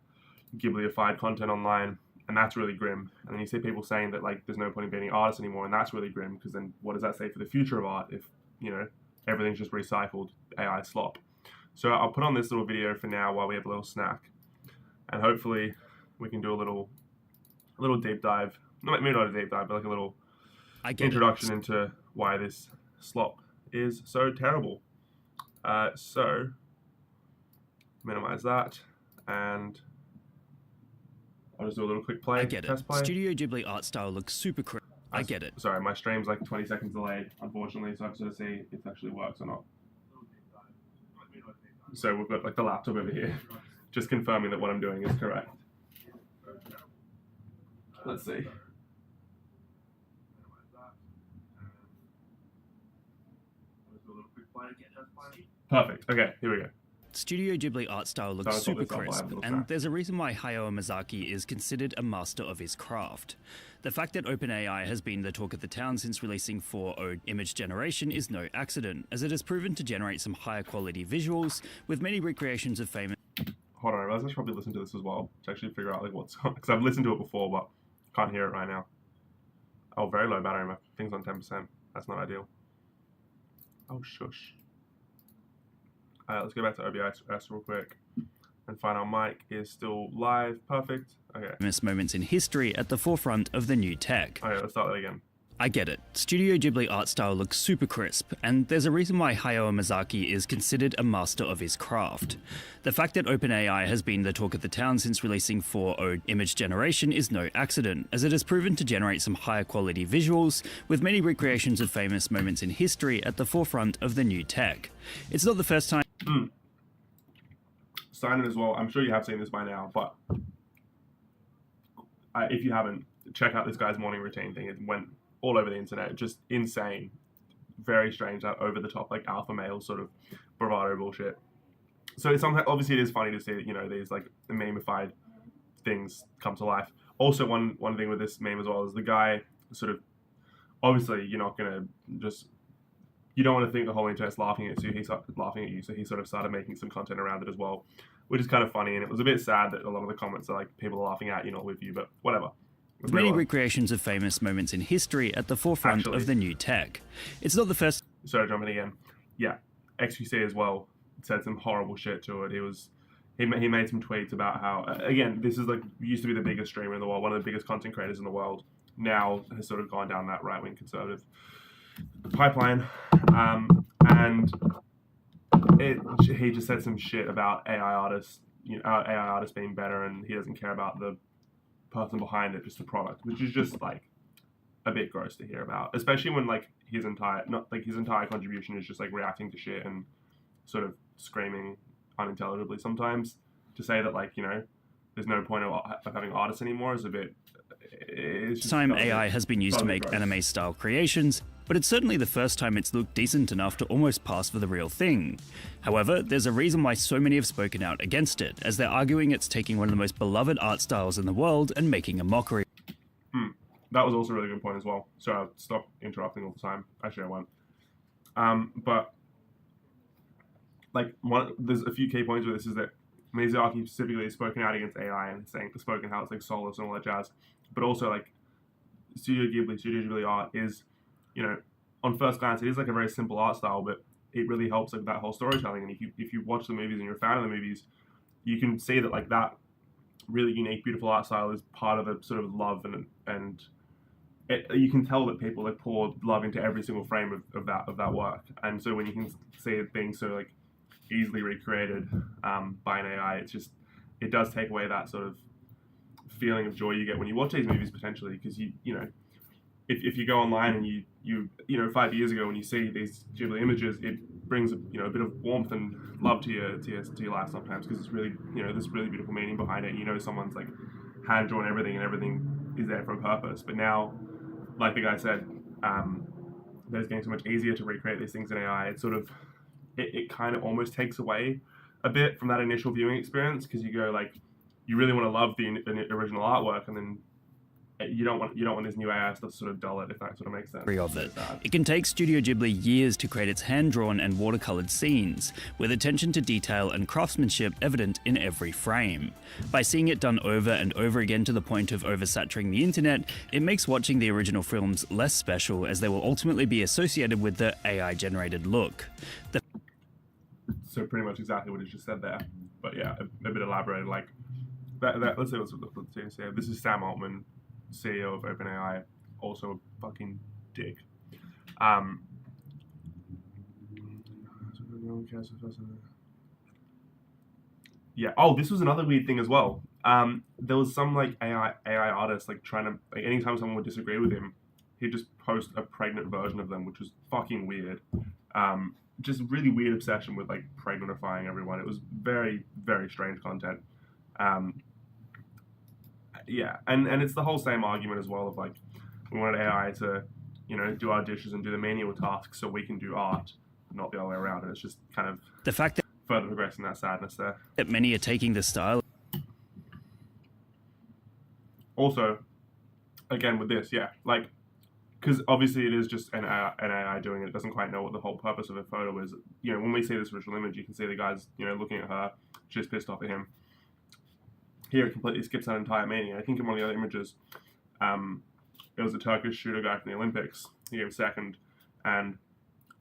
Ghibliified content online, and that's really grim. And then you see people saying that like there's no point in being artists anymore, and that's really grim because then what does that say for the future of art if, you know, everything's just recycled AI slop? So I'll put on this little video for now while we have a little snack, and hopefully we can do a little deep dive. Maybe not a deep dive, but like a little introduction into why this slop is so terrible. So minimize that, and I'll just do a little quick play. I get it. Test play. Studio Ghibli art style looks super crisp. I get it. Sorry, my stream's like 20 seconds delayed, unfortunately, so I have to see if it actually works or not. So we've got like the laptop over here, just confirming that what I'm doing is correct. Let's see. Perfect. Okay, here we go. Studio Ghibli art style looks super crisp, and there's a reason why Hayao Miyazaki is considered a master of his craft. The fact that OpenAI has been the talk of the town since releasing 4.0 image generation is no accident, as it has proven to generate some higher quality visuals, with many recreations of famous... Hold on, I realize I should probably listen to this as well, to actually figure out like what's on, because I've listened to it before, but can't hear it right now. Oh, very low battery, my thing's on 10%. That's not ideal. Oh, shush. Let's go back to OBS real quick and find our mic is still live. Perfect. Okay. Famous moments in history at the forefront of the new tech. Okay, let's start that again. I get it. Studio Ghibli art style looks super crisp, and there's a reason why Hayao Miyazaki is considered a master of his craft. The fact that OpenAI has been the talk of the town since releasing 4.0 image generation is no accident, as it has proven to generate some higher quality visuals, with many recreations of famous moments in history at the forefront of the new tech. It's not the first time... Sign in as well. I'm sure you have seen this by now, but if you haven't, check out this guy's morning routine thing. It went all over the internet, just insane, very strange, that over the top like alpha male sort of bravado bullshit. So it's something, obviously it is funny to see that, you know, these like memeified things come to life. Also, one thing with this meme as well is the guy sort of, obviously you're not gonna just you don't want to think the whole internet's laughing at you. He started laughing at you, so he sort of started making some content around it as well, which is kind of funny. And it was a bit sad that a lot of the comments are like people are laughing at you, not with you, but whatever. Many recreations of famous moments in history at the forefront of the new tech. It's not the first. Sorry, jumping again. Yeah, XQC as well said some horrible shit to it. He made some tweets about how again, this is like used to be the biggest streamer in the world, one of the biggest content creators in the world. Now has sort of gone down that right wing conservative pipeline, and he just said some shit about AI artists, AI artists being better, and he doesn't care about the person behind it, just the product, which is just like a bit gross to hear about, especially when like his entire contribution is just like reacting to shit and sort of screaming unintelligibly sometimes. To say that like there's no point of having artists anymore is a bit. Time AI has been used to make anime-style creations, but it's certainly the first time it's looked decent enough to almost pass for the real thing. However, there's a reason why so many have spoken out against it, as they're arguing it's taking one of the most beloved art styles in the world and making a mockery. That was also a really good point as well. So I'll stop interrupting all the time. Actually, I won't. But like there's a few key points with this is that Miyazaki specifically has spoken out against AI and spoken how it's like soulless and all that jazz. But also like Studio Ghibli art is, on first glance it is like a very simple art style, but it really helps like that whole storytelling. And if you watch the movies and you're a fan of the movies, you can see that like that really unique, beautiful art style is part of the sort of love and you can tell that people like pour love into every single frame of that work. And so when you can see it being so like easily recreated by an AI, it does take away that sort of feeling of joy you get when you watch these movies potentially, because if you go online and you 5 years ago when you see these Ghibli images, it brings a bit of warmth and love to your life sometimes, because it's really there's really beautiful meaning behind it. Someone's like hand drawn everything and everything is there for a purpose. But now, like the guy said, that it's getting so much easier to recreate these things in AI. It's sort of it kind of almost takes away a bit from that initial viewing experience, because you go like you really want to love the original artwork, and then you don't want this new AI stuff to sort of dull it, if that sort of makes sense. Of it. It can take Studio Ghibli years to create its hand-drawn and watercolored scenes, with attention to detail and craftsmanship evident in every frame. By seeing it done over and over again to the point of oversaturating the internet, it makes watching the original films less special, as they will ultimately be associated with the AI-generated look. So pretty much exactly what he just said there, but yeah, a bit elaborated. Like that. Let's see. This is Sam Altman, CEO of OpenAI, also a fucking dick. Yeah. Oh, this was another weird thing as well. There was some like AI artist like trying to like anytime someone would disagree with him, he'd just post a pregnant version of them, which was fucking weird. Just really weird obsession with like pregnantifying everyone. It was very, very strange content. Yeah, and it's the whole same argument as well of like we wanted AI to, do our dishes and do the menial tasks so we can do art, not the other way around. And it's just kind of the fact that further progressing that sadness there. That many are taking the style. Also, again with this, yeah, like because obviously it is just an AI doing it. It doesn't quite know what the whole purpose of a photo is. When we see this original image, you can see the guy's looking at her, she's pissed off at him. Here it completely skips that entire meaning. I think in one of the other images, it was a Turkish shooter guy from the Olympics. He came second, and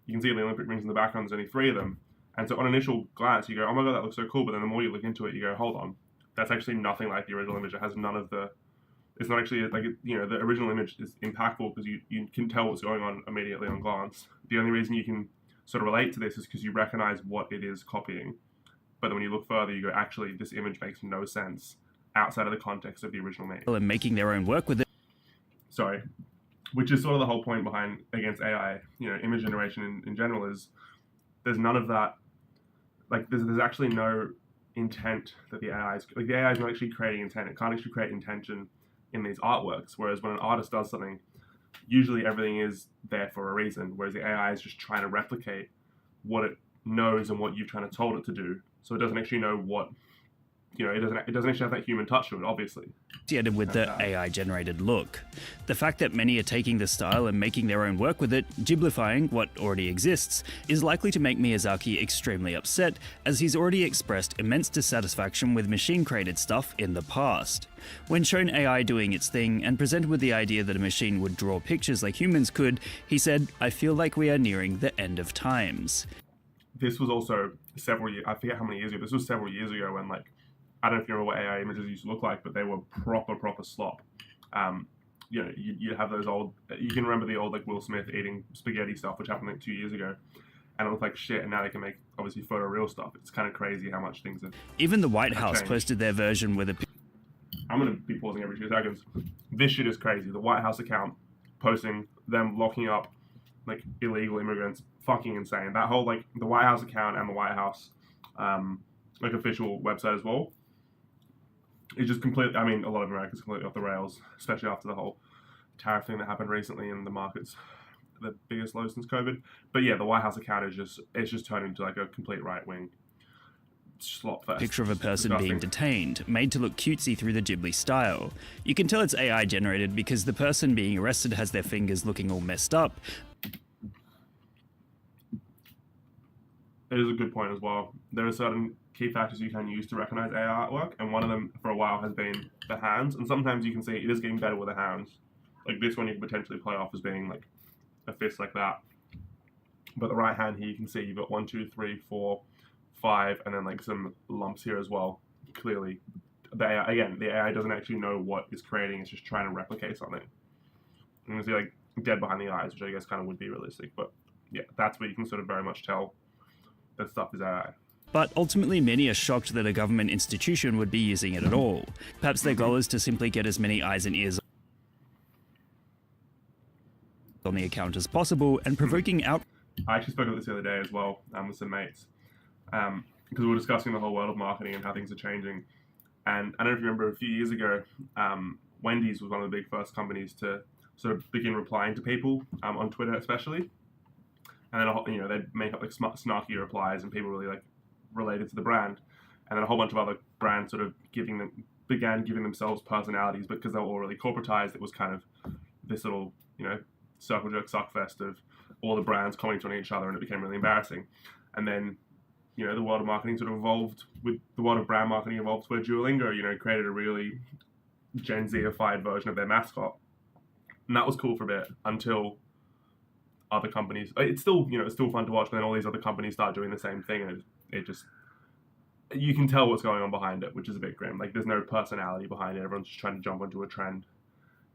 you can see the Olympic rings in the background. There's only 3 of them, and so on initial glance, you go, "Oh my god, that looks so cool." But then the more you look into it, you go, "Hold on, that's actually nothing like the original image. It has none of the. It's not actually like the original image is impactful because you can tell what's going on immediately on glance. The only reason you can sort of relate to this is because you recognize what it is copying. But then when you look further, you go, actually, this image makes no sense outside of the context of the original image. And making their own work with it. Sorry. Which is sort of the whole point against AI, image generation in general is there's none of that. Like, there's actually no intent that the AI is not actually creating intent. It can't actually create intention in these artworks. Whereas when an artist does something, usually everything is there for a reason. Whereas the AI is just trying to replicate what it knows and what you've trying to told it to do. So it doesn't actually know what it doesn't actually have that human touch to it, obviously. Associated with the AI generated look. The fact that many are taking the style and making their own work with it, giblifying what already exists, is likely to make Miyazaki extremely upset, as he's already expressed immense dissatisfaction with machine created stuff in the past. When shown AI doing its thing and presented with the idea that a machine would draw pictures like humans could, he said, "I feel like we are nearing the end of times." This was also several years, I forget how many years ago, this was several years ago when, like, I don't know if you remember what AI images used to look like, but they were proper slop. You'd have those old, you can remember the old, like, Will Smith eating spaghetti stuff, which happened like 2 years ago, and it looked like shit, and now they can make, obviously, photoreal stuff. It's kind of crazy how much things have Even the White House changed. posted their version with a I'm going to be pausing every 2 seconds. This shit is crazy. The White House account posting them locking up, like, illegal immigrants, fucking insane. That whole, like, the White House account and the White House, like, official website as well, it's just completely, I mean, a lot of America's completely off the rails, especially after the whole tariff thing that happened recently in the markets, the biggest low since COVID. But yeah, the White House account it's just turned into like a complete right-wing slop fest. picture of a person Disgusting. being detained, made to look cutesy through the Ghibli style. You can tell it's AI generated because the person being arrested has their fingers looking all messed up. It is a good point as well. There are certain key factors you can use to recognize AI artwork, and one of them for a while has been the hands. And sometimes you can see it is getting better with the hands. Like this one, you can potentially play off as being like a fist like that. But the right hand here, you can see you've got 1, 2, 3, 4, 5, and then like some lumps here as well. Clearly, the AI doesn't actually know what it's creating. It's just trying to replicate something. You can see like dead behind the eyes, which I guess kind of would be realistic. But yeah, that's where you can sort of very much tell that stuff is AI. But ultimately, many are shocked that a government institution would be using it at all. Perhaps their goal is to simply get as many eyes and ears on the account as possible and provoking out. I actually spoke about this the other day as well with some mates, because we were discussing the whole world of marketing and how things are changing. And I don't know if you remember, a few years ago, Wendy's was one of the big first companies to sort of begin replying to people on Twitter, especially. And then they'd make up like snarky replies, and people really like related to the brand. And then a whole bunch of other brands sort of began giving themselves personalities, but because they were all really corporatized, it was kind of this little circle jerk suck fest of all the brands commenting on each other, and it became really embarrassing. And then the world of marketing sort of evolved with the world of brand marketing evolved where Duolingo created a really Gen Z-ified version of their mascot, and that was cool for a bit until other companies. It's still it's still fun to watch, but then all these other companies start doing the same thing, and it just, you can tell what's going on behind it, which is a bit grim. Like there's no personality behind it. Everyone's just trying to jump onto a trend,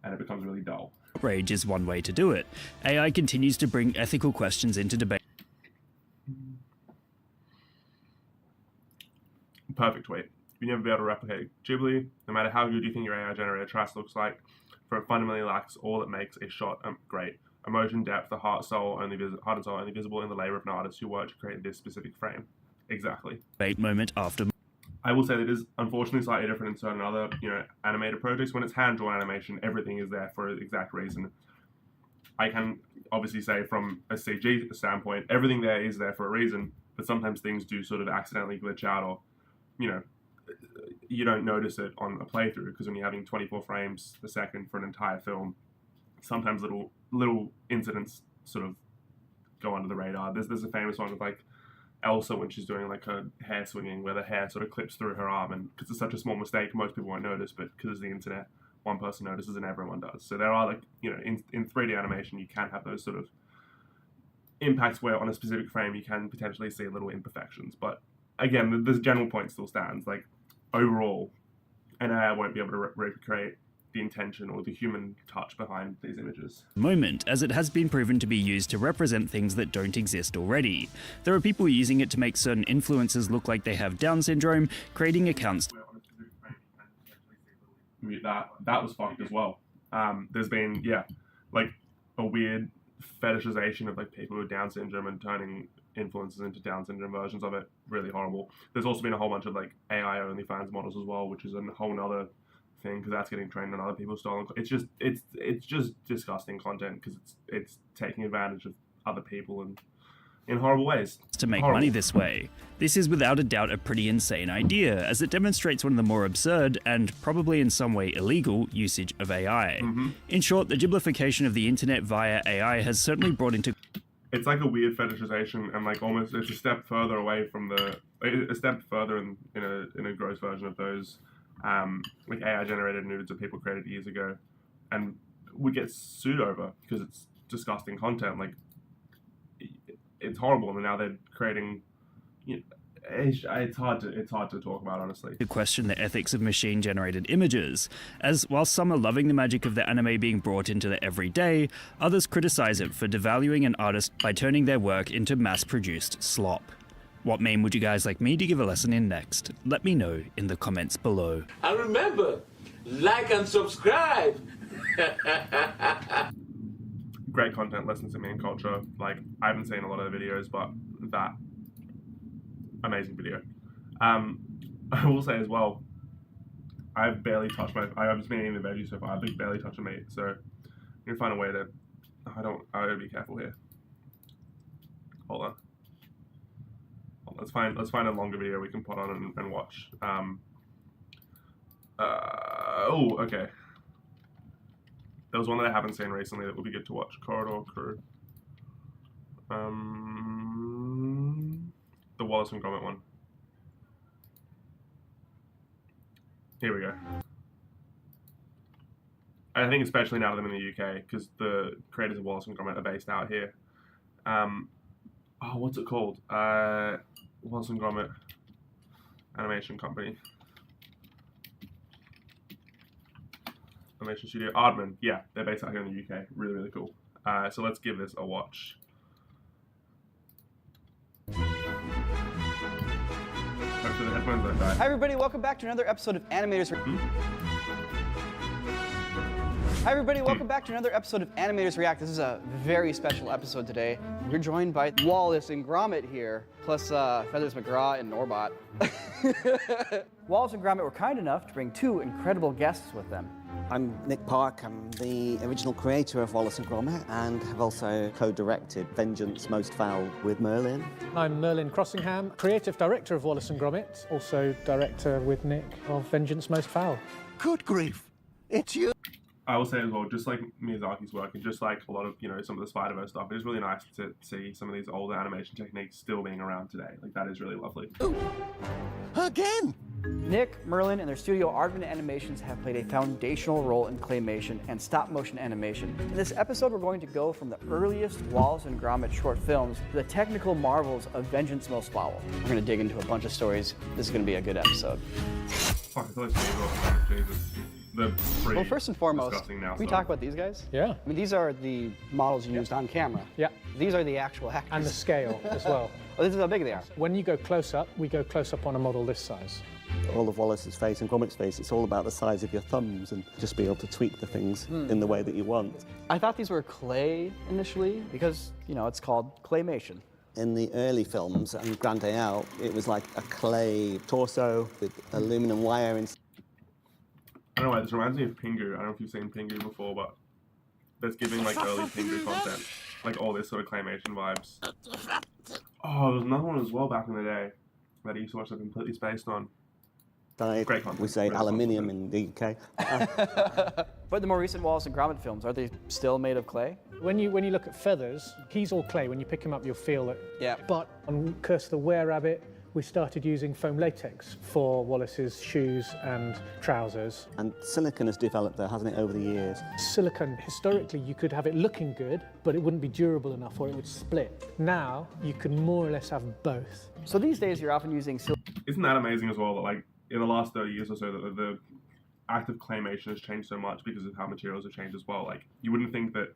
and it becomes really dull. Outrage is one way to do it. AI continues to bring ethical questions into debate. Perfect tweet. You'll never be able to replicate Ghibli, no matter how good you think your AI generated trash looks like, for it fundamentally lacks all that makes a shot great. Emotion, depth, the heart and soul only visible in the labor of an artist who worked to create this specific frame. Exactly. Debate moment after. I will say that it is unfortunately slightly different in certain other, animated projects. When it's hand-drawn animation, everything is there for an exact reason. I can obviously say from a CG standpoint, everything there is there for a reason, but sometimes things do sort of accidentally glitch out, or, you don't notice it on a playthrough, because when you're having 24 frames a second for an entire film, sometimes little incidents sort of go under the radar. There's a famous one with like Elsa when she's doing like her hair swinging, where the hair sort of clips through her arm, and because it's such a small mistake, most people won't notice, but because it's the internet, one person notices and everyone does. So there are like, in 3D animation, you can have those sort of impacts where on a specific frame you can potentially see little imperfections. But again, the general point still stands. Like overall, an AI won't be able to recreate the intention or the human touch behind these images. Moment, as it has been proven to be used to represent things that don't exist already. There are people using it to make certain influencers look like they have Down syndrome, creating accounts. That was fucked as well. There's been, like a weird fetishization of like people with Down syndrome and turning influencers into Down syndrome versions of it. Really horrible. There's also been a whole bunch of like AI OnlyFans models as well, which is a whole nother thing, because that's getting trained on other people's stolen. It's just disgusting content, because it's taking advantage of other people and in horrible ways. To make Horrible. money this way. This is without a doubt a pretty insane idea, as it demonstrates one of the more absurd and probably in some way illegal usage of AI. In short, the giblification of the internet via AI has certainly brought into It's like a weird fetishization, and like almost it's a step further away from a step further in a gross version of those like AI generated nudes that people created years ago, and would get sued over because it's disgusting content. Like it's horrible, and now they're creating. You know, it's hard to talk about, honestly. to question the ethics of machine-generated images, as while some are loving the magic of the anime being brought into the everyday, others criticize it for devaluing an artist by turning their work into mass-produced slop. What meme would you guys like me to give a lesson in next? Let me know in the comments below. And remember, like and subscribe. Great content, lessons in meme culture. Like I haven't seen a lot of the videos, but that amazing video. I will say as well, I've barely touched I haven't been eating the veggies so far. I've barely touched the meat, so I'm gonna find a way to. I gotta be careful here. Hold on. Let's find a longer video we can put on and watch. Oh, okay. There was one that I haven't seen recently that would be good to watch. Corridor Crew. The Wallace and Gromit one. Here we go. I think especially now that I'm in the UK, because the creators of Wallace and Gromit are based out here. Oh, what's it called? Wallace and Gromit Animation Company. Animation Studio. Aardman. Yeah, they're based out here in the UK. Really, really cool. So let's give this a watch. Hopefully the headphones don't die. Hi everybody, welcome back to another episode of Animators. Hi everybody, welcome back to another episode of Animators React. This is a very special episode today. We're joined by Wallace and Gromit here, plus Feathers McGraw and Norbot. Wallace and Gromit were kind enough to bring two incredible guests with them. I'm Nick Park. I'm the original creator of Wallace and Gromit and have also co-directed Vengeance Most Foul with Merlin. I'm Merlin Crossingham, creative director of Wallace and Gromit, also director with Nick of Vengeance Most Foul. Good grief, it's you. I will say as well, just like Miyazaki's work and just like a lot of, some of the Spider-Verse stuff, it is really nice to see some of these older animation techniques still being around today. Like, that is really lovely. Ooh. Again! Nick, Merlin, and their studio Aardman Animations have played a foundational role in claymation and stop-motion animation. In this episode, we're going to go from the earliest Wallace and Gromit short films to the technical marvels of Vengeance Most Foul. We're going to dig into a bunch of stories. This is going to be a good episode. Fuck, I feel like Jesus. Well, first and foremost, now, can we talk about these guys? Yeah. I mean, these are the models you used on camera. Yeah. These are the actual actors. And the scale as well. Oh, this is how big they are. When you go close up, we go close up on a model this size. All of Wallace's face and Gromit's face, it's all about the size of your thumbs and just be able to tweak the things in the way that you want. I thought these were clay initially because, it's called claymation. In the early films and Grand Day Out, it was like a clay torso with aluminum wire and I don't know why, this reminds me of Pingu. I don't know if you've seen Pingu before, but that's giving like early Pingu content. Like all this sort of claymation vibes. Oh, there's another one as well back in the day that I used to watch that completely spaced on. Great content. We say Great aluminium content. in the UK. But the more recent Wallace and Gromit films, are they still made of clay? When you look at Feathers, he's all clay. When you pick him up, you'll feel it. Yeah. But on Curse the Were-Rabbit, we started using foam latex for Wallace's shoes and trousers. And silicon has developed there, hasn't it, over the years? Silicone, historically, you could have it looking good, but it wouldn't be durable enough or it would split. Now, you can more or less have both. So these days, you're often using Isn't that amazing as well that like in the last 30 years or so that the act of claymation has changed so much because of how materials have changed as well. Like you wouldn't think that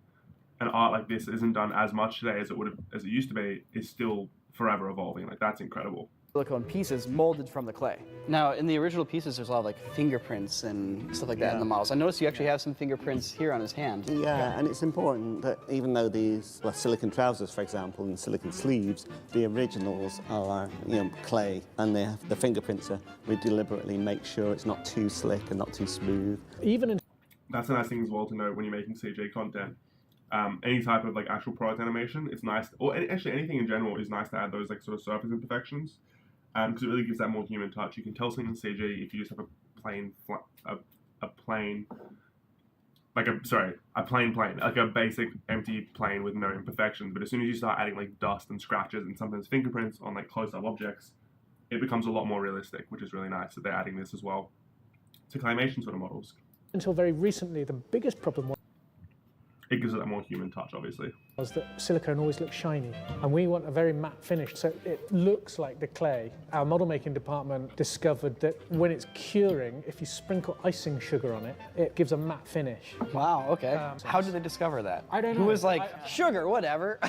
an art like this isn't done as much today as it used to be, is still forever evolving. Like that's incredible. silicone pieces molded from the clay. Now, in the original pieces, there's a lot of like fingerprints and stuff like that in the models. I noticed you actually have some fingerprints here on his hand. Yeah, and it's important that even though these silicon trousers, for example, and silicon sleeves, the originals are clay, and they have the fingerprints we deliberately make sure it's not too slick and not too smooth. Even in That's a nice thing as well to know when you're making CG content. any type of like actual product animation, it's nice, or actually anything in general is nice to add those like sort of surface imperfections, because it really gives that more human touch. You can tell something in CG if you just have a plain plane, like a basic empty plane with no imperfections. But as soon as you start adding like dust and scratches and sometimes fingerprints on like close-up objects, it becomes a lot more realistic, which is really nice that they're adding this as well to claymation sort of models. Until very recently, the biggest problem It gives it that more human touch, obviously. was that silicone always looks shiny, and we want a very matte finish, so it looks like the clay. Our model making department discovered that when it's curing, if you sprinkle icing sugar on it, it gives a matte finish. Wow, okay. How did they discover that? I don't know. Who was like, sugar, whatever?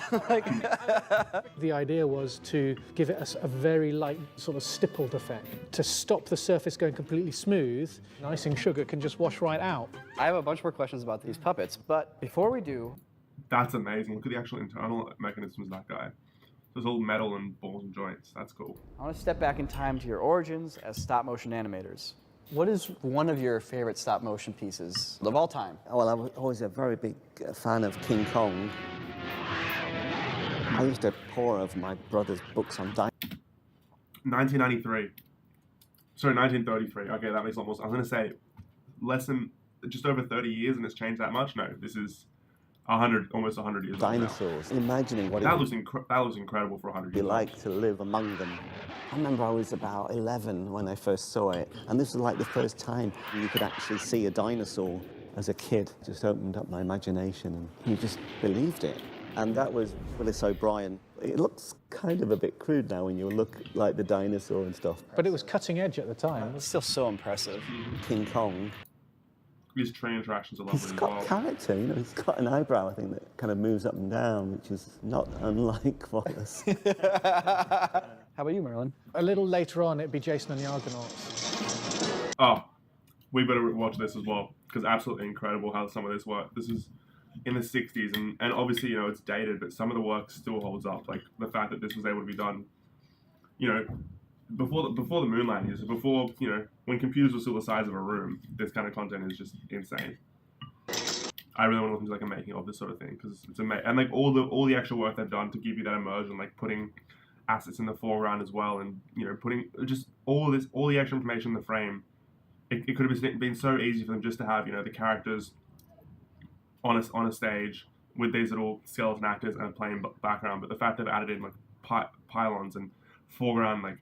The idea was to give it a very light sort of stippled effect, to stop the surface going completely smooth. Icing sugar can just wash right out. I have a bunch more questions about these puppets, but before we do, That's amazing. Look at the actual internal mechanisms of that guy. There's all metal and balls and joints. That's cool. I want to step back in time to your origins as stop-motion animators. What is one of your favorite stop-motion pieces of all time? Well, I was always a very big fan of King Kong. I used to pour over my brother's books on 1993. Sorry, 1933. Okay, that makes almost. I was going to say just over 30 years, and it's changed that much. No, this is almost 100 years old now. dinosaurs, imagining what That it looks incredible for 100 would be years like to live among them. I remember I was about 11 when I first saw it, and this was like the first time you could actually see a dinosaur as a kid. It just opened up my imagination, and you just believed it. And that was Willis O'Brien. It looks kind of a bit crude now when you look like the dinosaur and stuff. But it was cutting edge at the time. It's still so impressive. King Kong. His train interactions are lovely He's as got well. character, you know, he's got an eyebrow, I think, that kind of moves up and down, which is not unlike Wallace. How about you, Merlin? A little later on, it'd be Jason and the Argonauts. Oh, we better watch this as well, because absolutely incredible how some of this work. This is in the 60s, and obviously, you know, it's dated, but some of the work still holds up. Like the fact that this was able to be done, you know, before the moon landings, before, you know, when computers were still the size of a room, this kind of content is just insane. I really want to look into like a making of this sort of thing, because it's amazing. And like all the actual work they've done to give you that immersion, like putting assets in the foreground as well, and, you know, putting just all the extra information in the frame. It could have been so easy for them just to have, you know, the characters on a stage with these little skeleton actors and a plain background, but the fact they've added in like pylons and foreground like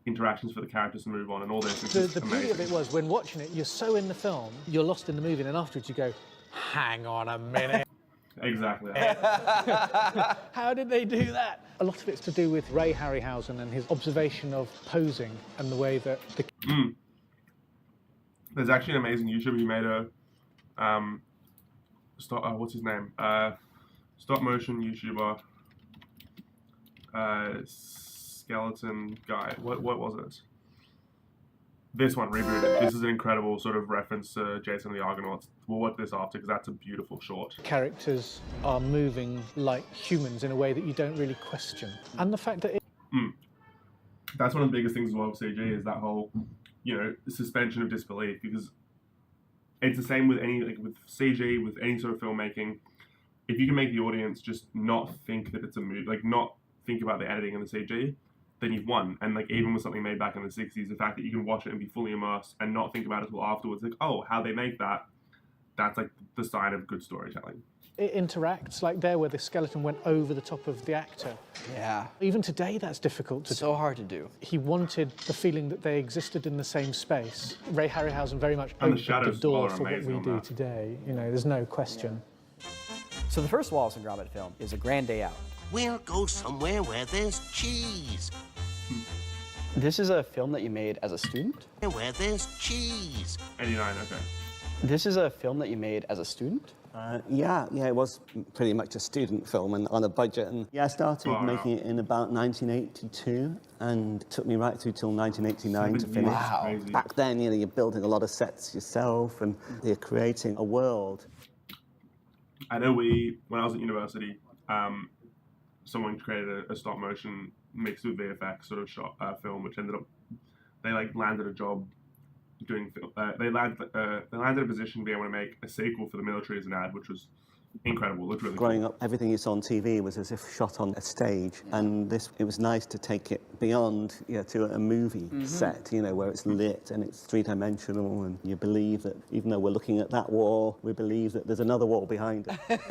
interactions for the characters to move on and all this. The beauty of it was, when watching it, you're so in the film, you're lost in the movie, and then afterwards you go, hang on a minute. Exactly. How did they do that? A lot of it's to do with Ray Harryhausen and his observation of posing and the way that the... There's actually an amazing YouTuber who made a what's his name? Stop motion YouTuber. Skeleton guy. What was it? This one, Rebooted. This is an incredible sort of reference to Jason and the Argonauts. We'll watch this after, because that's a beautiful short. characters are moving like humans in a way that you don't really question. And the fact that it... That's one of the biggest things as well with CG, is that whole, you know, suspension of disbelief, because it's the same with with CG, with any sort of filmmaking. If you can make the audience just not think that it's a movie, like not think about the editing and the CG, then you've won. And like even with something made back in the 60s, the fact that you can watch it and be fully immersed and not think about it until afterwards, like, oh, how they make that, that's like the sign of good storytelling. It interacts, like there where the skeleton went over the top of the actor. Yeah. Even today, that's difficult to do. So hard to do. He wanted the feeling that they existed in the same space. Ray Harryhausen very much And the opened shadows the door are for what amazing we on do that. today. You know, there's no question. So the first Wallace and Gromit film is A Grand Day Out. We'll go somewhere where there's cheese. This is a film that you made as a student? Where there's cheese. 89, okay. This is a film that you made as a student? Yeah, it was pretty much a student film and on a budget. And yeah, I started making it in about 1982, and it took me right through till 1989 to finish. Wow. Crazy. Back then, you know, you're building a lot of sets yourself, and you're creating a world. I know when I was at university, someone created a stop motion mixed with VFX sort of film, which ended up, they like landed a job doing film. They landed a position to be able to make a sequel for The Military as an Ad, which was incredible. Looked really Growing cool. up, everything you saw on TV was as if shot on a stage, and it was nice to take it beyond, to a movie set, where it's lit and it's three-dimensional, and you believe that even though we're looking at that wall, we believe that there's another wall behind it.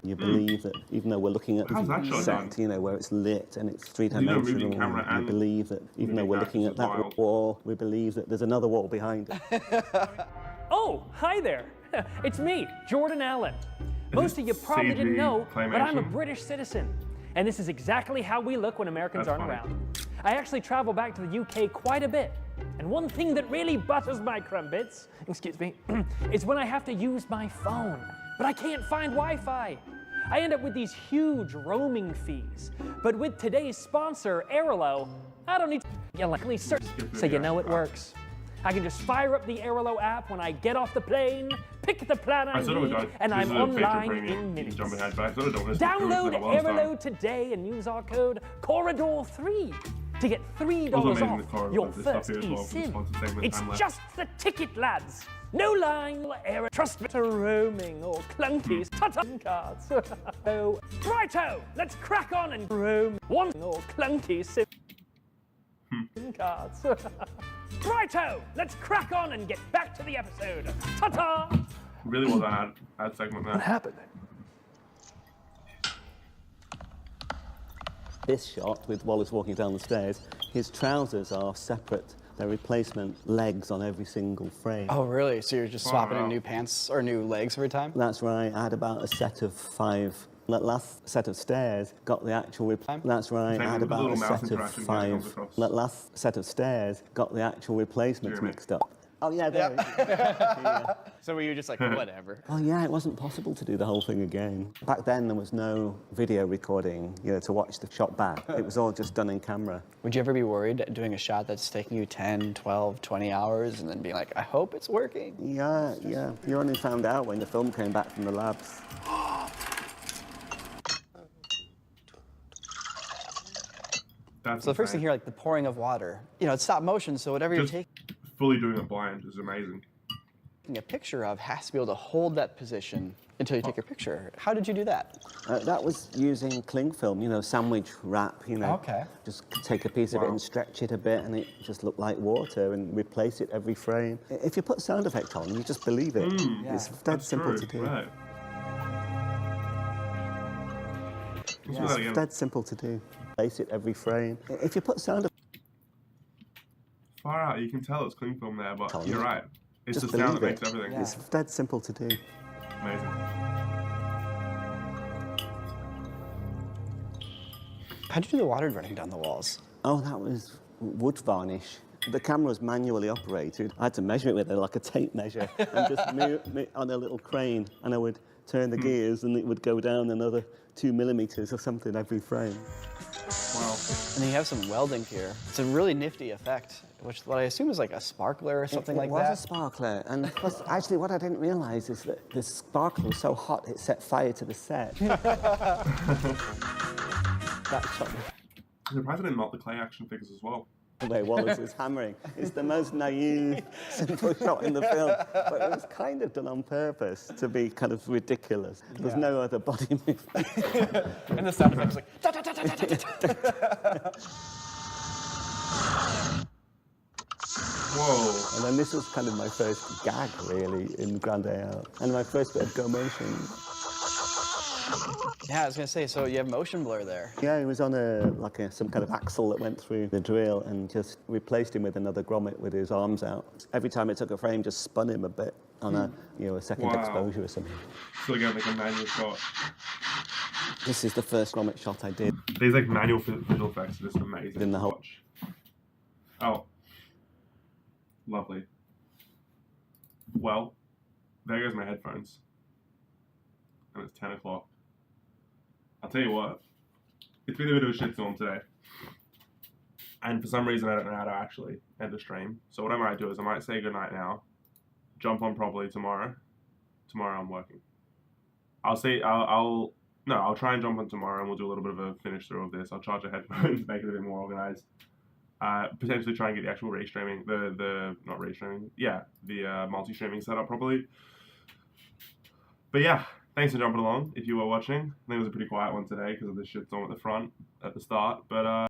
You believe that even though we're looking at How's that the shot set, where it's lit and it's moving three-dimensional, camera and you and believe that even though moving we're looking at actors is that wild. wall, we believe that there's another wall behind it. Oh, hi there. It's me, Jordan Allen. Most of you probably didn't CG know, but I'm a claymation? British citizen. And this is exactly how we look when Americans That's aren't funny. around. I actually travel back to the UK quite a bit. And one thing that really butters my crumbits, excuse me, is when I have to use my phone, but I can't find Wi-Fi. I end up with these huge roaming fees. But with today's sponsor, Airalo, I don't need to likely search, so you know it works. I can just fire up the Airalo app when I get off the plane, pick the plan I I sort of need, got and I'm this is a feature online premium. in You can minutes. jump ahead, but I sort of don't listen Download to it for a long time. Airalo today and use our code Corridor3 to get $3 Also amazing off the Corridor your with this stuff first here as well from the eSIM. sponsor segment It's time left. just the ticket, lads. No line, air, trust me to roaming or clunky cards. Oh, righto, let's crack on and roam one or clunky SIM cards. Righto, let's crack on and get back to the episode. Ta-ta! Really well done ad segment there. Happened. This shot with Wallace walking down the stairs, his trousers are separate. They're replacement legs on every single frame. Oh, really? So you're just swapping wow. in new pants or new legs every time? That's right. I had about a set of 5. That last set of stairs got the actual That's right. Same I had with the about little a mouse set of interaction when it comes 5. across. That last set of stairs got the actual replacements Jeremy. mixed up. Oh yeah, there. Yeah. So were you just like, whatever? Oh yeah, it wasn't possible to do the whole thing again. Back then there was no video recording, to watch the shot back. It was all just done in camera. Would you ever be worried doing a shot that's taking you 10, 12, 20 hours and then being like, I hope it's working? Yeah. You only found out when the film came back from the labs. That's So the first thing insane. here, like the pouring of water. It's stop motion, so whatever Just you're fully doing it blind is amazing. taking a picture of has to be able to hold that position until you take your picture. How did you do that? That was using cling film, sandwich wrap, Okay. Just take a piece of it Wow. and stretch it a bit and it just looked like water and replace it every frame. If you put sound effect on, you just believe it. It's dead That's simple true. to do. Right. Let's do that again. It's dead simple to do. Replace it every frame. If you put sound Far out, you can tell it's cling film there, but Tell you're me. right. It's Just the sound that believe makes it. everything. it's dead simple to do. Amazing. How'd you do the water running down the walls? Oh, that was wood varnish. The camera was manually operated. I had to measure it with like a tape measure and just move it on a little crane, and I would turn the gears and it would go down another 2 millimeters or something every frame. Wow. And then you have some welding here. It's a really nifty effect, which what I assume is like a sparkler or something like it was that. a sparkler, and plus, actually what I didn't realize is that the sparkler was so hot it set fire to the set. That shot I'm surprised I didn't melt the clay action figures as well. the way Wallace was hammering. It's the most naive, simple shot in the film, but it was kind of done on purpose to be kind of ridiculous. There's no other body movement. And the sound effect was like, da, da, da, da, da, da, da. Whoa. And then this was kind of my first gag, really, in Grande Out, and my first bit of go motion. Yeah, I was gonna say, so you have motion blur there. Yeah, he was on some kind of axle that went through the drill and just replaced him with another grommet with his arms out. Every time it took a frame, just spun him a bit on a second Wow. exposure or something. So again, like a manual shot. This is the first grommet shot I did. These like manual visual effects are just amazing. In the to whole- watch. Oh. Lovely. Well, there goes my headphones. And it's 10 o'clock. I'll tell you what, it's been a bit of a shitstorm today. And for some reason, I don't know how to actually end a stream. So what I might do is I might say goodnight now, jump on properly tomorrow. Tomorrow I'm working. I'll try and jump on tomorrow and we'll do a little bit of a finish through of this. I'll charge the headphones, make it a bit more organized. Potentially try and get the actual re-streaming, the multi-streaming set up properly. But yeah, thanks for jumping along if you were watching. I think it was a pretty quiet one today because of the shitstorm at the front at the start. But